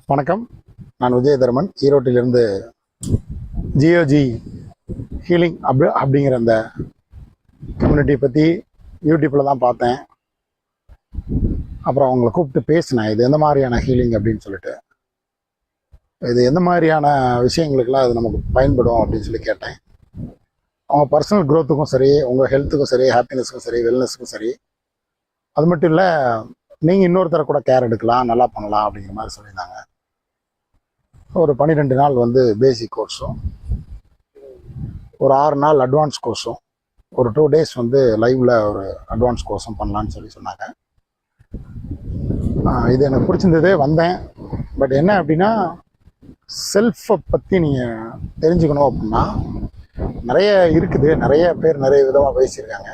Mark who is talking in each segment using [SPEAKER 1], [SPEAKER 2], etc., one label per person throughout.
[SPEAKER 1] வணக்கம். நான் விஜயதர்மன், ஈரோட்டிலிருந்து. ஜியோஜி ஹீலிங் அப்படிங்கிற அந்த கம்யூனிட்டி பற்றி யூடியூப்பில் தான் பார்த்தேன். அப்புறம் அவங்கள கூப்பிட்டு பேசினேன், இது எந்த மாதிரியான ஹீலிங் அப்படின்னு சொல்லிட்டு, இது எந்த மாதிரியான விஷயங்களுக்கெல்லாம் அது நமக்கு பயன்படும் அப்படின்னு சொல்லி கேட்டேன். அவங்க பர்சனல் க்ரோத்துக்கும் சரி, உங்கள் ஹெல்த்துக்கும் சரி, ஹாப்பினஸுக்கும் சரி, வெல்னஸுக்கும் சரி, அது மட்டும் இல்லை, நீங்கள் இன்னொருத்தரை கூட கேர் எடுக்கலாம், நல்லா பண்ணலாம் அப்படிங்கிற மாதிரி சொல்லியிருந்தாங்க. ஒரு 12 நாள் பேசிக் கோர்ஸும், ஒரு 6 நாள் அட்வான்ஸ் கோர்ஸும், ஒரு 2 டேஸ் லைவ்ல ஒரு அட்வான்ஸ் கோர்ஸும் பண்ணலான்னு சொல்லி சொன்னாங்க. இது எனக்கு பிடிச்சிருந்ததே வந்தேன். பட் என்ன அப்படின்னா, செல்ஃபை பற்றி நீங்கள் தெரிஞ்சுக்கணும் அப்படின்னா நிறைய இருக்குது, நிறைய பேர் நிறைய விதமாக பேசியிருக்காங்க.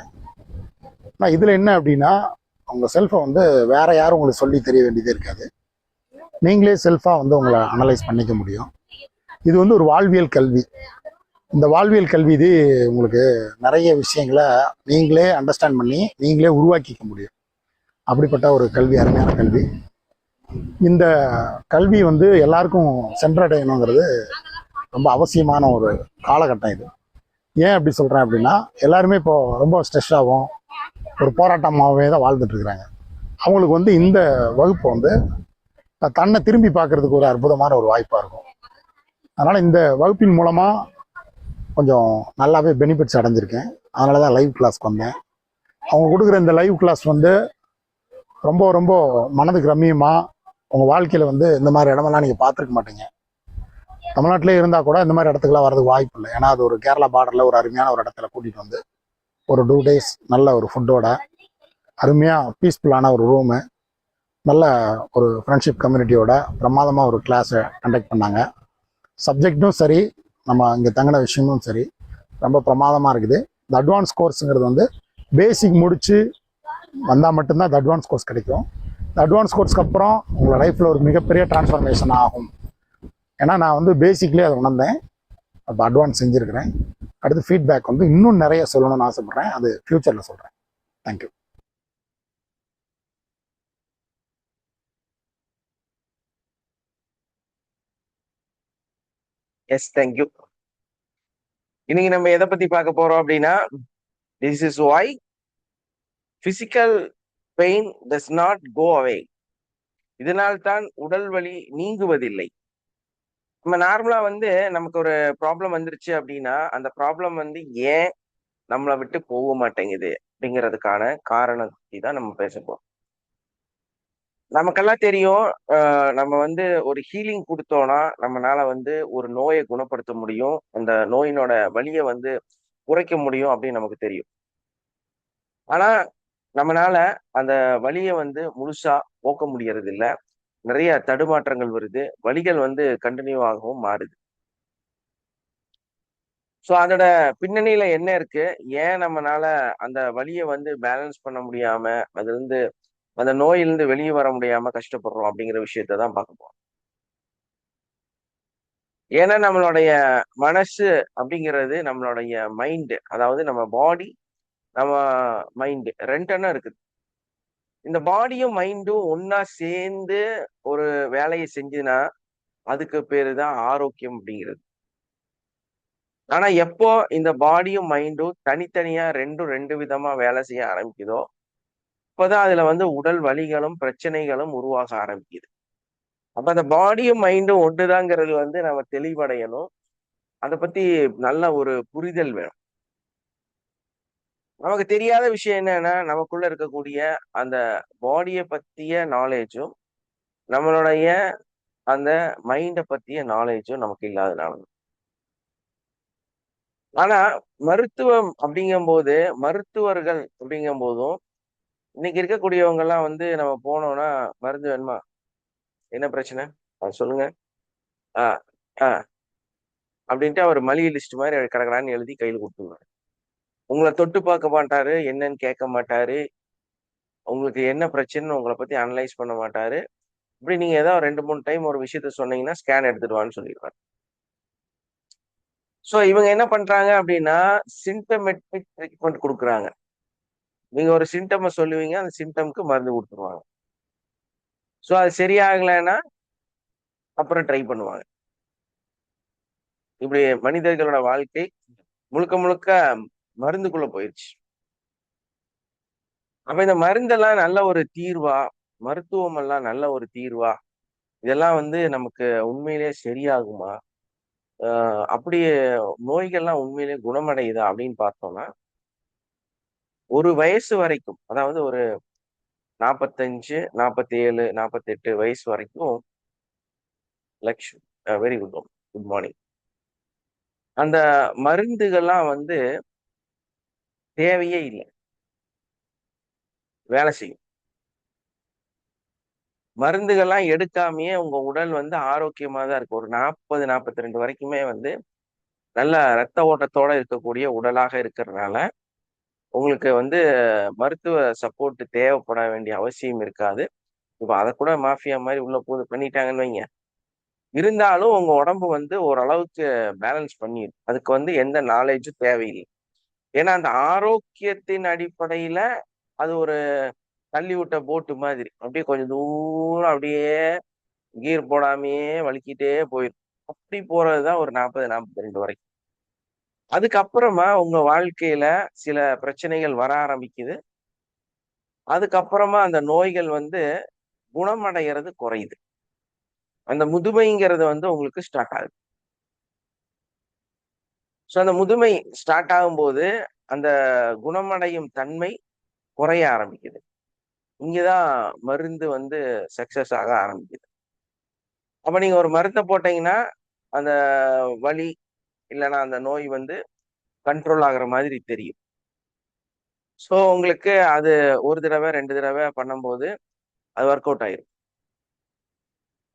[SPEAKER 1] ஆனால் இதில் என்ன அப்படின்னா, உங்கள் செல்ஃபை வேற யாரும் உங்களுக்கு சொல்லி தெரிய வேண்டியதே இருக்காது. நீங்களே செல்ஃபாக உங்களை அனலைஸ் பண்ணிக்க முடியும். இது ஒரு வாழ்வியல் கல்வி. இந்த வாழ்வியல் கல்வி இது உங்களுக்கு நிறைய விஷயங்களை நீங்களே அண்டர்ஸ்டாண்ட் பண்ணி நீங்களே உருவாக்கிக்க முடியும். அப்படிப்பட்ட ஒரு கல்வி, அருமையான கல்வி. இந்த கல்வி எல்லாருக்கும் சென்றடையணுங்கிறது ரொம்ப அவசியமான ஒரு காலகட்டம் இது. ஏன் அப்படி சொல்கிறேன் அப்படின்னா, எல்லாருமே இப்போ ரொம்ப ஸ்ட்ரெஸ்ஸாகவும் ஒரு போராட்டமாகவே தான் வாழ்ந்துட்டு இருக்கிறாங்க. அவங்களுக்கு இந்த வகுப்பு தன்னை திரும்பி பார்க்கறதுக்கு ஒரு அற்புதமான ஒரு வாய்ப்பாக இருக்கும். அதனால் இந்த வகுப்பின் மூலமாக கொஞ்சம் நல்லாவே பெனிஃபிட்ஸ் அடைஞ்சிருக்கேன். அதனால தான் லைவ் கிளாஸ்க்கு வந்தேன். அவங்க கொடுக்குற இந்த லைவ் கிளாஸ் ரொம்ப ரொம்ப மனதுக்கு ரம்மியமாக, உங்கள் வாழ்க்கையில் இந்த மாதிரி இடமெல்லாம் நீங்கள் பார்த்துருக்க மாட்டீங்க. தமிழ்நாட்டிலே இருந்தால் கூட இந்த மாதிரி இடத்துக்குலாம் வரதுக்கு வாய்ப்பு இல்லை. ஏன்னா அது ஒரு கேரளா பார்டரில் ஒரு அருமையான ஒரு இடத்துல கூட்டிகிட்டு ஒரு 2 டேஸ் நல்ல ஒரு ஃபுட்டோட, அருமையாக பீஸ்ஃபுல்லான ஒரு ரூமு, நல்ல ஒரு ஃப்ரெண்ட்ஷிப் கம்யூனிட்டியோட பிரமாதமாக ஒரு கிளாஸை கண்டக்ட் பண்ணாங்க. சப்ஜெக்டும் சரி, நம்ம இங்கே தங்கின விஷயமும் சரி, ரொம்ப பிரமாதமாக இருக்குது. இந்த அட்வான்ஸ் கோர்ஸுங்கிறது பேசிக் முடித்து வந்தால் மட்டும்தான் இந்த அட்வான்ஸ் கோர்ஸ் கிடைக்கும். இந்த அட்வான்ஸ் கோர்ஸ்க்கு அப்புறம் உங்களோட லைஃப்பில் ஒரு மிகப்பெரிய டிரான்ஸ்ஃபர்மேஷன் ஆகும். ஏன்னா நான் பேசிக்லேயே அதை உணர்ந்தேன். அப்போ அட்வான்ஸ் செஞ்சுருக்கிறேன். அடுத்து ஃபீட்பேக் இன்னும் நிறைய சொல்லணும்னு ஆசைப்பட்றேன். அது ஃப்யூச்சரில் சொல்கிறேன். தேங்க்யூ.
[SPEAKER 2] Yes, thank you. இன்னைக்கு நம்ம எதை பத்தி பார்க்க போறோம் அப்படின்னா, this is why physical pain does not go away. இதனால் தான் உடல் வலி நீங்குவதில்லை. நம்ம நார்மலா நமக்கு ஒரு ப்ராப்ளம் வந்துருச்சு அப்படின்னா, அந்த ப்ராப்ளம் ஏன் நம்மளை விட்டு போக மாட்டேங்குது அப்படிங்கிறதுக்கான காரணத்தை தான் நம்ம பேச போறோம். நமக்கெல்லாம் தெரியும், நம்ம ஒரு ஹீலிங் கொடுத்தோம்னா நம்மளால ஒரு நோயை குணப்படுத்த முடியும், அந்த நோயினோட வலியை குறைக்க முடியும் அப்படின்னு நமக்கு தெரியும். ஆனா நம்மளால அந்த வலியை முழுசா போக்க முடியறது இல்ல. நிறைய தடுமாற்றங்கள் வருது, வலிகள் கண்டினியூ ஆகவும் மாறுது. ஸோ அதோட பின்னணியில என்ன இருக்கு, ஏன் நம்மளால அந்த வலியை பேலன்ஸ் பண்ண முடியாம, அது அந்த நோயிலிருந்து வெளியே வர முடியாம கஷ்டப்படுறோம் அப்படிங்கிற விஷயத்த தான் பார்க்க போறோம். ஏன்னா நம்மளுடைய மனசு அப்படிங்கிறது நம்மளுடைய மைண்டு, அதாவது நம்ம பாடி, நம்ம மைண்டு ரெண்டெண்ணம் இருக்குது. இந்த பாடியும் மைண்டும் ஒன்னா சேர்ந்து ஒரு வேலையை செஞ்சுனா அதுக்கு பேரு தான் ஆரோக்கியம் அப்படிங்கிறது. ஆனா எப்போ இந்த பாடியும் மைண்டும் தனித்தனியா ரெண்டு விதமா வேலை செய்ய ஆரம்பிக்குதோ, இப்போதான் அதுல உடல் வலிகளும் பிரச்சனைகளும் உருவாக ஆரம்பிக்குது. அப்ப அந்த பாடியும் மைண்டும் ஒண்ணுதாங்கிறது நம்ம தெளிவடையணும். அதை பத்தி நல்ல ஒரு புரிதல் வேணும். நமக்கு தெரியாத விஷயம் என்னன்னா, நமக்குள்ள இருக்கக்கூடிய அந்த பாடியை பத்திய நாலேஜும் நம்மளுடைய அந்த மைண்டை பத்திய நாலேஜும் நமக்கு இல்லாதனால. ஆனா மருத்துவம் அப்படிங்கும் போது, மருத்துவர்கள் அப்படிங்கும் போதும், இன்னைக்கு இருக்கக்கூடியவங்க எல்லாம் நம்ம போனோம்னா, மருந்து வேணுமா, என்ன பிரச்சனை அது சொல்லுங்க, ஆஹ் ஆஹ் அப்படின்ட்டு அவர் மளிகை லிஸ்ட் மாதிரி கடற்கடான்னு எழுதி கையில் கொடுத்துருவாரு. உங்களை தொட்டு பார்க்க மாட்டாரு, என்னன்னு கேட்க மாட்டாரு, உங்களுக்கு என்ன பிரச்சனைன்னு உங்களை பத்தி அனலைஸ் பண்ண மாட்டாரு. இப்படி நீங்க ஏதாவது 2-3 டைம் ஒரு விஷயத்த சொன்னீங்கன்னா ஸ்கேன் எடுத்துடுவான்னு சொல்லிடுவாரு. சோ இவங்க என்ன பண்றாங்க அப்படின்னா, சிம்டமெட்டிக் ட்ரீட்மெண்ட் கொடுக்குறாங்க. நீங்க ஒரு சிம்டம் சொல்லுவீங்க, அந்த சிம்டம்க்கு மருந்து கொடுத்துருவாங்க. சோ அது சரியாகலைன்னா அப்புறம் ட்ரை பண்ணுவாங்க. இப்படி மனிதர்களோட வாழ்க்கை முழுக்க முழுக்க மருந்துக்குள்ள போயிருச்சு. அப்ப இந்த மருந்தெல்லாம் நல்ல ஒரு தீர்வா, மருத்துவம் எல்லாம் நல்ல ஒரு தீர்வா, இதெல்லாம் நமக்கு உண்மையிலேயே சரியாகுமா? அப்படியே நோய்கள்லாம் உண்மையிலேயே குணமடையுதா அப்படின்னு பார்த்தோம்னா, ஒரு வயசு வரைக்கும், அதாவது ஒரு 45, 47, 48 வயசு வரைக்கும் Laksh very good good morning. அந்த மருந்துகள்லாம் தேவையே இல்ல. வேலை செய்யும். மருந்துகள்லாம் எடுக்காமயே உங்க உடல் ஆரோக்கியமா தான் இருக்கு. ஒரு 40, 42 வரைக்குமே நல்ல ரத்த ஓட்டத்தோட இருக்கக்கூடிய உடலாக இருக்கிறதுனால, உங்களுக்கு மருத்துவ சப்போர்ட் தேவைப்பட வேண்டிய அவசியம் இருக்காது. இப்ப அத கூட மாஃபியா மாரி உள்ள பூந்து பண்ணிட்டாங்கன்னு வைங்க. இருந்தாலும் உங்க உடம்பு ஓரளவுக்கு பேலன்ஸ் பண்ணிரும். அதுக்கு எந்த நாலேட்ஜும் தேவையில்ல. ஏன்னா, அந்த ஆரோக்கியத்தின் அடிப்படையில அது ஒரு தள்ளி விட்ட போட்டு மாதிரி. அப்படியே கொஞ்சம் தூரம் அப்படியே கியர் போடாமயே வழுக்கிட்டே போயிரும். அப்படி போறது தான் ஒரு 40, 42 வரைக்கும். அதுக்கப்புறமா உங்க வாழ்க்கையில சில பிரச்சனைகள் வர ஆரம்பிக்குது. அதுக்கப்புறமா அந்த நோய்கள் குணமடையறது குறையுது. அந்த முதுமைங்கிறது உங்களுக்கு ஸ்டார்ட் ஆகுது. ஸோ அந்த முதுமை ஸ்டார்ட் ஆகும்போது, அந்த குணமடையும் தன்மை குறைய ஆரம்பிக்குது. இங்க தான் மருந்து சக்சஸ் ஆக ஆரம்பிக்குது. அப்ப நீங்க ஒரு மருந்த போட்டீங்கன்னா, அந்த வலி இல்லன்னா அந்த நோய் கண்ட்ரோல் ஆகுற மாதிரி தெரியும். ஸோ உங்களுக்கு அது 1 தடவ, 2 தடவ பண்ணும்போது அது வொர்க் அவுட் ஆயிரும்.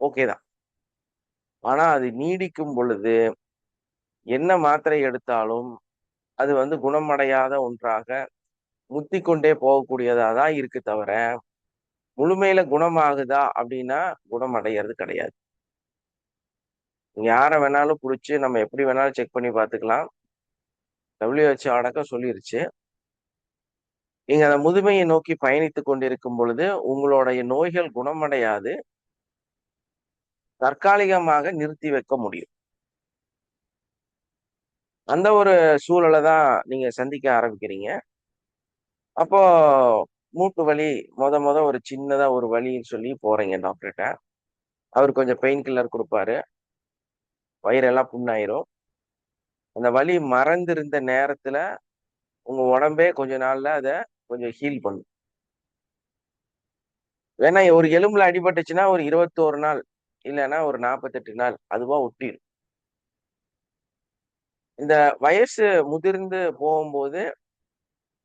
[SPEAKER 2] ஓகே தான். ஆனா அது நீடிக்கும் பொழுது, என்ன மாத்திரை எடுத்தாலும் அது குணமடையாத ஒன்றாக முத்திக் கொண்டே போகக்கூடியதா தான் இருக்கு தவிர, முழுமையில குணமாகுதா அப்படின்னா, குணமடையறது கிடையாது. நீங்க யார வேணாலும் புடிச்சு நம்ம எப்படி வேணாலும் செக் பண்ணி பார்த்துக்கலாம். WHO அடக்கம் சொல்லிருச்சு. நீங்க அந்த முதுமையை நோக்கி பயணித்துக் கொண்டிருக்கும் பொழுது, உங்களுடைய நோய்கள் குணமடையாது. தற்காலிகமாக நிறுத்தி வைக்க முடியும். அந்த ஒரு சூழல தான் நீங்க சந்திக்க ஆரம்பிக்கிறீங்க. அப்போ மூட்டு வலி மொத ஒரு சின்னதா ஒரு வலின்னு சொல்லி போறீங்க டாக்டர்ட்ட. அவரு கொஞ்சம் பெயின் கில்லர் குடுப்பாரு. வயிறெல்லாம் புண்ணாயிரும். அந்த வலி மறந்திருந்த நேரத்துல உங்க உடம்பே கொஞ்ச நாள்ல அத கொஞ்சம் ஹீல் பண்ணும். வேணா ஒரு எலும்புல அடிபட்டுச்சுன்னா ஒரு 21 நாள், இல்லன்னா ஒரு 48 நாள் அதுவா ஒட்டிரும். இந்த வயசு முதிர்ந்து போகும்போது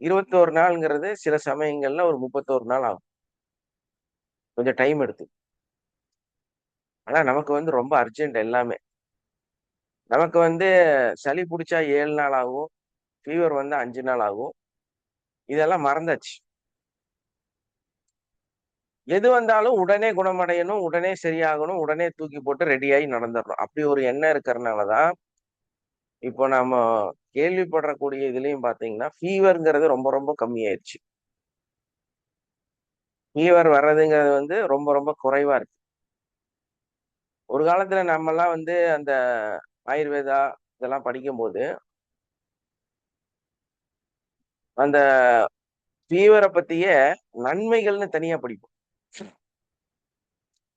[SPEAKER 2] 21 நாள்ங்கிறது சில சமயங்கள்ல ஒரு 31 நாள் ஆகும். கொஞ்சம் டைம் எடுத்துக்கும். ஆனா நமக்கு ரொம்ப அர்ஜென்ட் எல்லாமே. நமக்கு சளி புடிச்சா 7 நாள் ஆகும். ஃபீவர் 5 நாள் ஆகும். இதெல்லாம் மறந்தாச்சு. எது வந்தாலும் உடனே குணமடையணும், உடனே சரியாகணும், உடனே தூக்கி போட்டு ரெடியாயி நடந்துரணும். அப்படி ஒரு எண்ணம் இருக்கிறனால தான், இப்போ நம்ம கேள்விப்படக்கூடிய இதுலயும் பார்த்தீங்கன்னா, ஃபீவர்ங்கிறது ரொம்ப ரொம்ப கம்மியாயிருச்சு. ஃபீவர் வர்றதுங்கிறது ரொம்ப ரொம்ப குறைவா இருக்கு. ஒரு காலத்துல நம்மலாம் அந்த ஆயுர்வேதா இதெல்லாம் படிக்கும்போது, அந்த ஃபீவர பத்திய நன்மைகள்னு தனியா படிப்போம்.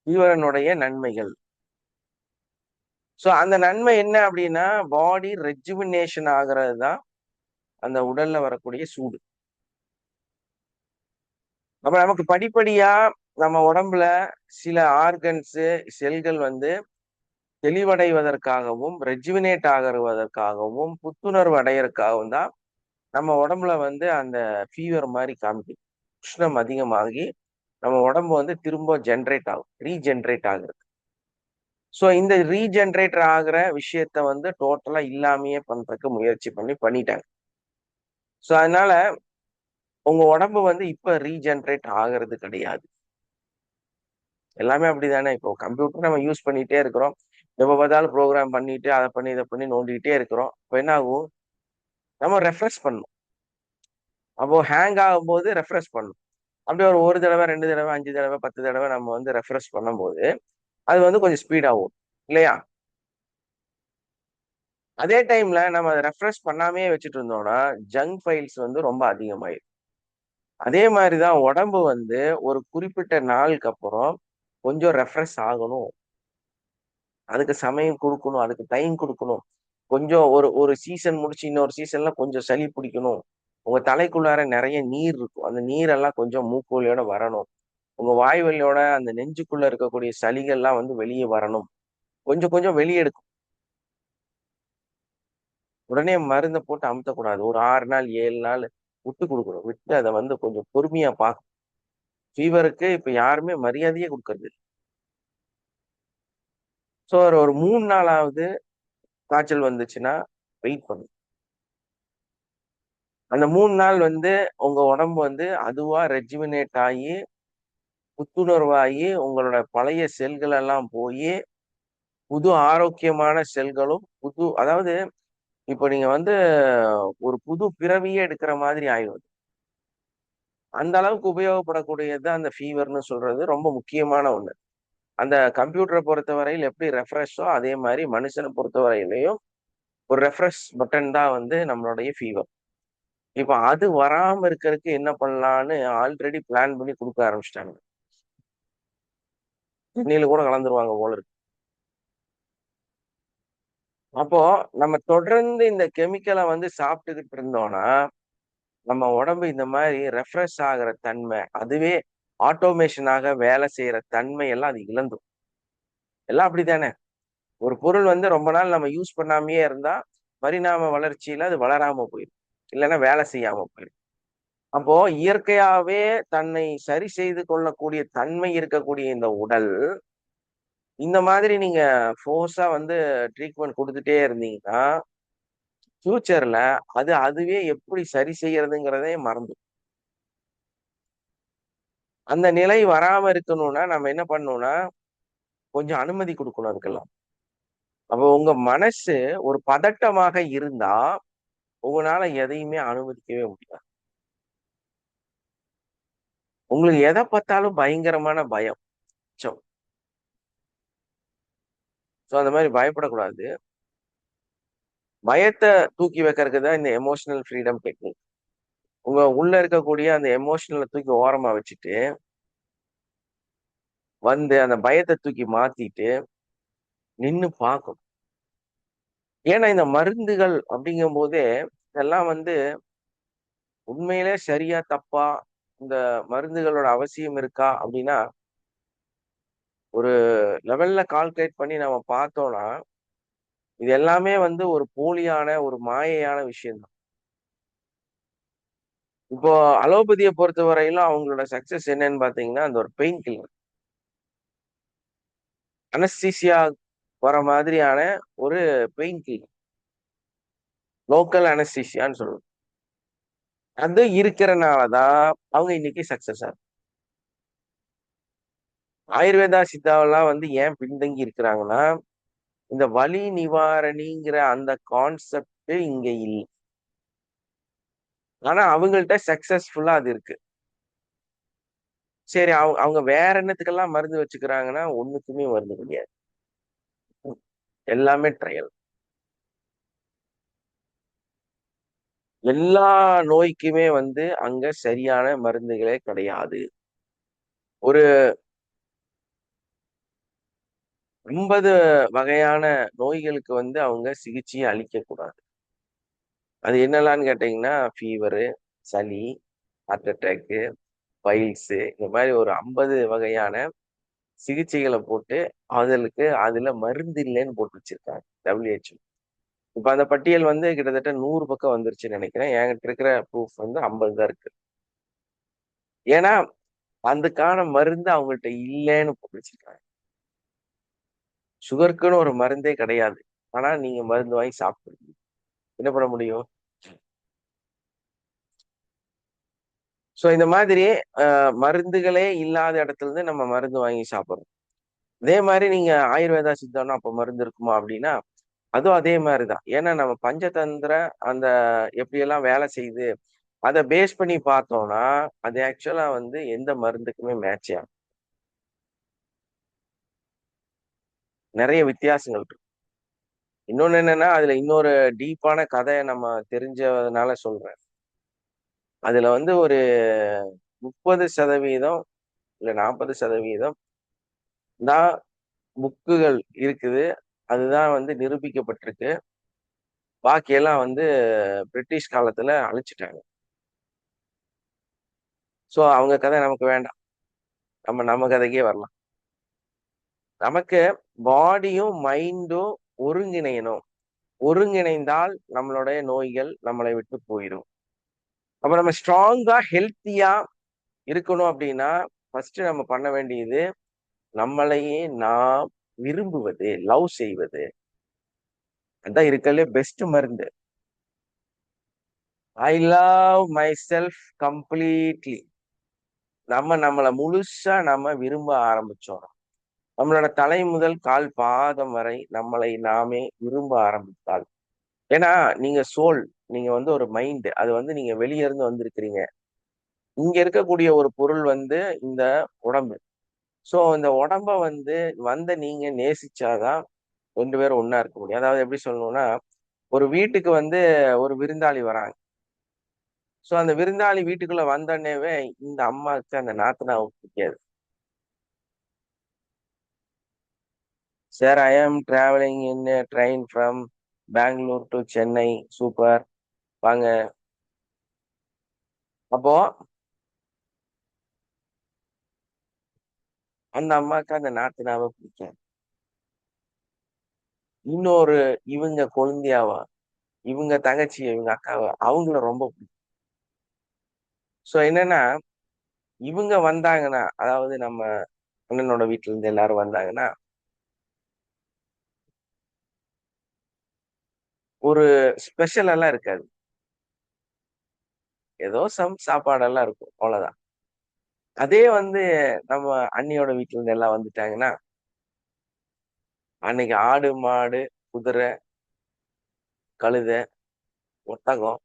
[SPEAKER 2] ஃபீவரனுடைய நன்மைகள். ஸோ அந்த நன்மை என்ன அப்டின்னா, பாடி ரெஜுவினேஷன் ஆகுறது தான் அந்த உடல்ல வரக்கூடிய சூடு. அப்ப நமக்கு படிப்படியா நம்ம உடம்புல சில ஆர்கன்ஸு, செல்கள் தெளிவடைவதற்காகவும், ரெஜுவினேட் ஆகுவதற்காகவும், புத்துணர்வு அடையறதுக்காகவும் தான் நம்ம உடம்புல அந்த ஃபீவர் மாரி காமிக்குது. உஷ்ணம் அதிகமாகி நம்ம உடம்பு திரும்ப ஜெனரேட் ஆகும். ரீஜெனரேட் ஆகுறது. ஸோ இந்த ரீஜெனரேட்டர் ஆகுற விஷயத்த டோட்டலா இல்லாமயே பண்றதுக்கு முயற்சி பண்ணிட்டாங்க. ஸோ அதனால உங்க உடம்பு இப்ப ரீஜெனரேட் ஆகுறது கிடையாது. எல்லாமே அப்படிதானே. இப்போ கம்ப்யூட்டர் நம்ம யூஸ் பண்ணிட்டே இருக்கிறோம். எப்ப பார்த்தாலும் ப்ரோகிராம் பண்ணிட்டு, அத பண்ணி, இத பண்ணி நோண்டிக்கிட்டே இருக்கிறோம். அப்ப என்ன ஆகும்? நம்ம ரெஃப்ரெஷ் பண்ணணும். அப்போ ஹேங் ஆகும்போது ரெஃப்ரெஷ் பண்ணணும். அப்படியே ஒரு 1 தடவ, 2 தடவ, 5 தடவ, 10 தடவ நம்ம ரெஃப்ரெஷ் பண்ணும்போது, அது வந்து கொஞ்சம் ஸ்பீட் ஆகும் இல்லையா? அதே டைம்ல நம்ம அதை ரெஃப்ரெஷ் பண்ணாமே வச்சுட்டு இருந்தோம்னா ஜங்க் ஃபைல்ஸ் வந்து ரொம்ப அதிகமாயிடும். அதே மாதிரிதான் உடம்பு வந்து ஒரு குறிப்பிட்ட நாளுக்கு அப்புறம் கொஞ்சம் ரெஃப்ரெஷ் ஆகணும். அதுக்கு சமயம் கொடுக்கணும், அதுக்கு டைம் கொடுக்கணும். கொஞ்சம் ஒரு ஒரு சீசன் முடிச்சு இன்னொரு சீசன்ல கொஞ்சம் சளி பிடிக்கணும். உங்க தலைக்குள்ளார நிறைய நீர் இருக்கும். அந்த நீரெல்லாம் கொஞ்சம் மூக்கு வழியோட வரணும். உங்க வாய் வழியோட அந்த நெஞ்சுக்குள்ள இருக்கக்கூடிய சளிகள்லாம் வந்து வெளியே வரணும். கொஞ்சம் கொஞ்சம் வெளியே எடுக்கும். உடனே மருந்த போட்டு அமுத்தக்கூடாது. ஒரு 6 நாள் 7 நாள் விட்டு கொடுக்கணும். விட்டு அதை வந்து கொஞ்சம் பொறுமையா பார்க்கணும். ஃபீவருக்கு இப்ப யாருமே மரியாதையே கொடுக்கறது இல்ல. ஸோ ஒரு 3 நாளாவது காய்ச்சல் வந்துச்சுன்னா வெயிட் பண்ணும். அந்த 3 நாள் வந்து உங்க உடம்பு வந்து அதுவா ரெஜுமினேட் ஆகி புத்துணர்வாகி உங்களோட பழைய செல்கள் எல்லாம் போய் புது ஆரோக்கியமான செல்களும் அதாவது இப்போ நீங்க வந்து ஒரு புது பிறவியே எடுக்கிற மாதிரி ஆயிடும். அந்த அளவுக்கு உபயோகப்படக்கூடியது அந்த ஃபீவர்னு சொல்றது ரொம்ப முக்கியமான ஒண்ணு. அந்த கம்ப்யூட்டரை பொறுத்தவரையில் எப்படி ரெஃப்ரெஷோ அதே மாதிரி மனுஷனை பொறுத்தவரையிலையும் ஒரு ரெஃப்ரெஷ் பட்டன் தான் வந்து நம்மளுடைய ஃபீவர். இப்ப அது வராம இருக்கிறதுக்கு என்ன பண்ணலான்னு ஆல்ரெடி பிளான் பண்ணி கொடுக்க ஆரம்பிச்சிட்டாங்க. தண்ணியில கூட கலந்துருவாங்க போல இருக்கு. அப்போ நம்ம தொடர்ந்து இந்த கெமிக்கலை வந்து சாப்பிட்டுக்கிட்டு இருந்தோம்னா நம்ம உடம்பு இந்த மாதிரி ரெஃப்ரெஷ் ஆகிற தன்மை, அதுவே ஆட்டோமேஷனாக வேலை செய்யற தன்மை எல்லாம் அது இழந்துரும். எல்லாம் அப்படித்தானே? ஒரு பொருள் வந்து ரொம்ப நாள் நம்ம யூஸ் பண்ணாமயே இருந்தா பரிணாம வளர்ச்சியில அது வளராம போயிடும். இல்லைன்னா வேலை செய்யாம போயிடும். அப்போ இயற்கையாவே தன்னை சரி செய்து கொள்ளக்கூடிய தன்மை இருக்கக்கூடிய இந்த உடல், இந்த மாதிரி நீங்க ஃபோர்ஸா வந்து ட்ரீட்மெண்ட் கொடுத்துட்டே இருந்தீங்கன்னா ஃபியூச்சர்ல அதுவே எப்படி சரி செய்யறதுங்கிறதே மறந்துடும். அந்த நிலை வராம இருக்கணும்னா நம்ம என்ன பண்ணணும்னா கொஞ்சம் அனுமதி கொடுக்கணும் அதுக்கெல்லாம். அப்போ உங்க மனசு ஒரு பதட்டமாக இருந்தா உங்களால எதையுமே அனுமதிக்கவே முடியாது. உங்களுக்கு எதை பார்த்தாலும் பயங்கரமான பயம். ஸோ அந்த மாதிரி பயப்படக்கூடாது. பயத்தை தூக்கி வைக்கிறதுக்கு தான் இந்த எமோஷனல் ஃப்ரீடம் டெக்னிக். உங்க உள்ள இருக்கக்கூடிய அந்த எமோஷனலை தூக்கி ஓரமா வச்சுட்டு வந்து அந்த பயத்தை தூக்கி மாத்திட்டு நின்னு பார்க்கணும். ஏன்னா இந்த மருந்துகள் அப்படிங்கும் போதே இதெல்லாம் வந்து உண்மையிலே சரியா தப்பா, இந்த மருந்துகளோட அவசியம் இருக்கா அப்படின்னா ஒரு லெவல்ல கால்குலேட் பண்ணி நம்ம பார்த்தோம்னா இது எல்லாமே வந்து ஒரு போலியான ஒரு மாயையான விஷயம் தான். இப்போ அலோபதியை பொறுத்த வரையிலும் அவங்களோட சக்சஸ் என்னன்னு பாத்தீங்கன்னா அந்த ஒரு பெயின் கில்லர் அனஸ்தீசியா வர மாதிரியான ஒரு பெயின் கில்லர், லோக்கல் அனஸ்தீசியான்னு சொல்லுவோம். அது இருக்கிறனாலதான் அவங்க இன்னைக்கு சக்சஸ் ஆகும். ஆயுர்வேதா சித்தாவெல்லாம் வந்து ஏன் பின்தங்கி இருக்கிறாங்கன்னா இந்த வலி நிவாரணிங்கிற அந்த கான்செப்ட் இங்க இல்லை. ஆனா அவங்கள்ட்ட சக்சஸ்ஃபுல்லா அது இருக்கு. சரி அவங்க அவங்க வேற என்னத்துக்கெல்லாம் மருந்து வச்சுக்கிறாங்கன்னா ஒண்ணுக்குமே மருந்து கிடையாது. எல்லாமே ட்ரையல். எல்லா நோய்க்குமே வந்து அங்க சரியான மருந்துகளே கிடையாது. ஒரு 50 வகையான நோய்களுக்கு வந்து அவங்க சிகிச்சையை அளிக்க கூடாது. அது என்னெல்லாம்னு கேட்டீங்கன்னா ஃபீவரு, சளி, ஹார்ட் அட்டாக்கு, பைல்ஸ், இந்த மாதிரி ஒரு 50 வகையான சிகிச்சைகளை போட்டு அதுல மருந்து இல்லைன்னு போட்டு வச்சிருக்காங்க WHO. இப்ப அந்த பட்டியல் வந்து கிட்டத்தட்ட 100 பக்கம் வந்துருச்சுன்னு நினைக்கிறேன். என்கிட்ட இருக்கிற ப்ரூஃப் வந்து 50 தான் இருக்கு. ஏன்னா அதுக்கான மருந்து அவங்கள்ட்ட இல்லைன்னு போட்டு வச்சிருக்காங்க. சுகருக்குன்னு ஒரு மருந்தே கிடையாது. ஆனா நீங்க மருந்து வாங்கி சாப்பிடுறீங்க. என்ன பண்ண முடியும்? சோ இந்த மாதிரி மருந்துகளே இல்லாத இடத்துல இருந்து நம்ம மருந்து வாங்கி சாப்பிடுறோம். அதே மாதிரி நீங்க ஆயுர்வேதா சித்தம்னா அப்ப மருந்து இருக்குமா அப்படின்னா அதுவும் அதே மாதிரிதான். ஏன்னா நம்ம பஞ்சதந்திர அந்த எப்படியெல்லாம் வேலை செய்யுது அதை பேஸ் பண்ணி பார்த்தோம்னா அது ஆக்சுவலா வந்து எந்த மருந்துக்குமே மேட்ச் ஆகும். நிறைய வித்தியாசங்கள் இருக்கு. இன்னொன்னு என்னன்னா, அதுல இன்னொரு டீப்பான கதை நம்ம தெரிஞ்சதுனால சொல்றேன். அதுல வந்து ஒரு 30% இல்ல 40% தான் புக்குகள் இருக்குது. அதுதான் வந்து நிரூபிக்கப்பட்டிருக்கு. பாக்கியெல்லாம் வந்து பிரிட்டிஷ் காலத்துல அழிச்சுட்டாங்க. சோ அவங்க கதை நமக்கு வேண்டாம். நம்ம கதைக்கே வரலாம். நமக்கு பாடியும் மைண்டும் ஒருங்கிணையணும். ஒருங்கிணைந்தால் நம்மளுடைய நோய்கள் நம்மளை விட்டு போயிடும். அப்ப நம்ம ஸ்ட்ராங்கா, ஹெல்த்தியா இருக்கணும் அப்படின்னா, ஃபர்ஸ்ட் நம்ம பண்ண வேண்டியது நம்மளையே நாம் விரும்புவது, லவ் செய்வது. அதான் இருக்கறதுலயே பெஸ்ட் மருந்து. I love my self completely. நம்மள முழுசா நம்ம விரும்ப ஆரம்பிச்சோம். நம்மளோட தலை முதல் கால் பாதம் வரை நம்மளை நாமே விரும்ப ஆரம்பித்தால். ஏன்னா நீங்க சோல், நீங்க வந்து ஒரு மைண்ட். அது வந்து நீங்க வெளிய இருந்து வந்திருக்கிறீங்க. இங்க இருக்கக்கூடிய ஒரு பொருள் வந்து இந்த உடம்பு. சோ இந்த உடம்ப வந்து நீங்க நேசிச்சாதான் 2 பேரும் ஒண்ணா இருக்க முடியும். அதாவது எப்படி சொல்லணும்னா, ஒரு வீட்டுக்கு வந்து ஒரு விருந்தாளி வராங்க. சோ அந்த விருந்தாளி வீட்டுக்குள்ள வந்தோடனேவே இந்த அம்மாவுக்கு அந்த நாத்தனாவுக்கு பிடிக்காது. Sir, I am travelling in train from Bangalore to Chennai. Super. வாங்க. அப்போ அந்த அம்மாவுக்கு அந்த நாத்தனாவை பிடிக்காது. இன்னொரு இவங்க கொழுந்தியாவா, இவங்க தங்கச்சி, இவங்க அக்காவா, அவங்கள ரொம்ப பிடிக்கும். சோ என்னன்னா, இவங்க வந்தாங்கன்னா, அதாவது நம்ம அண்ணனோட வீட்டுல இருந்து எல்லாரும் வந்தாங்கன்னா, ஒரு ஸ்பெஷல் எல்லாம் இருக்காது. ஏதோ சாப்பாடெல்லாம் இருக்கும். அவ்வளவுதான். அதே வந்து நம்ம அண்ணியோட வீட்டுல இருந்து எல்லாம் வந்துட்டாங்கன்னா, அன்னைக்கு ஆடு, மாடு, குதிரை, கழுதை, ஒட்டகம்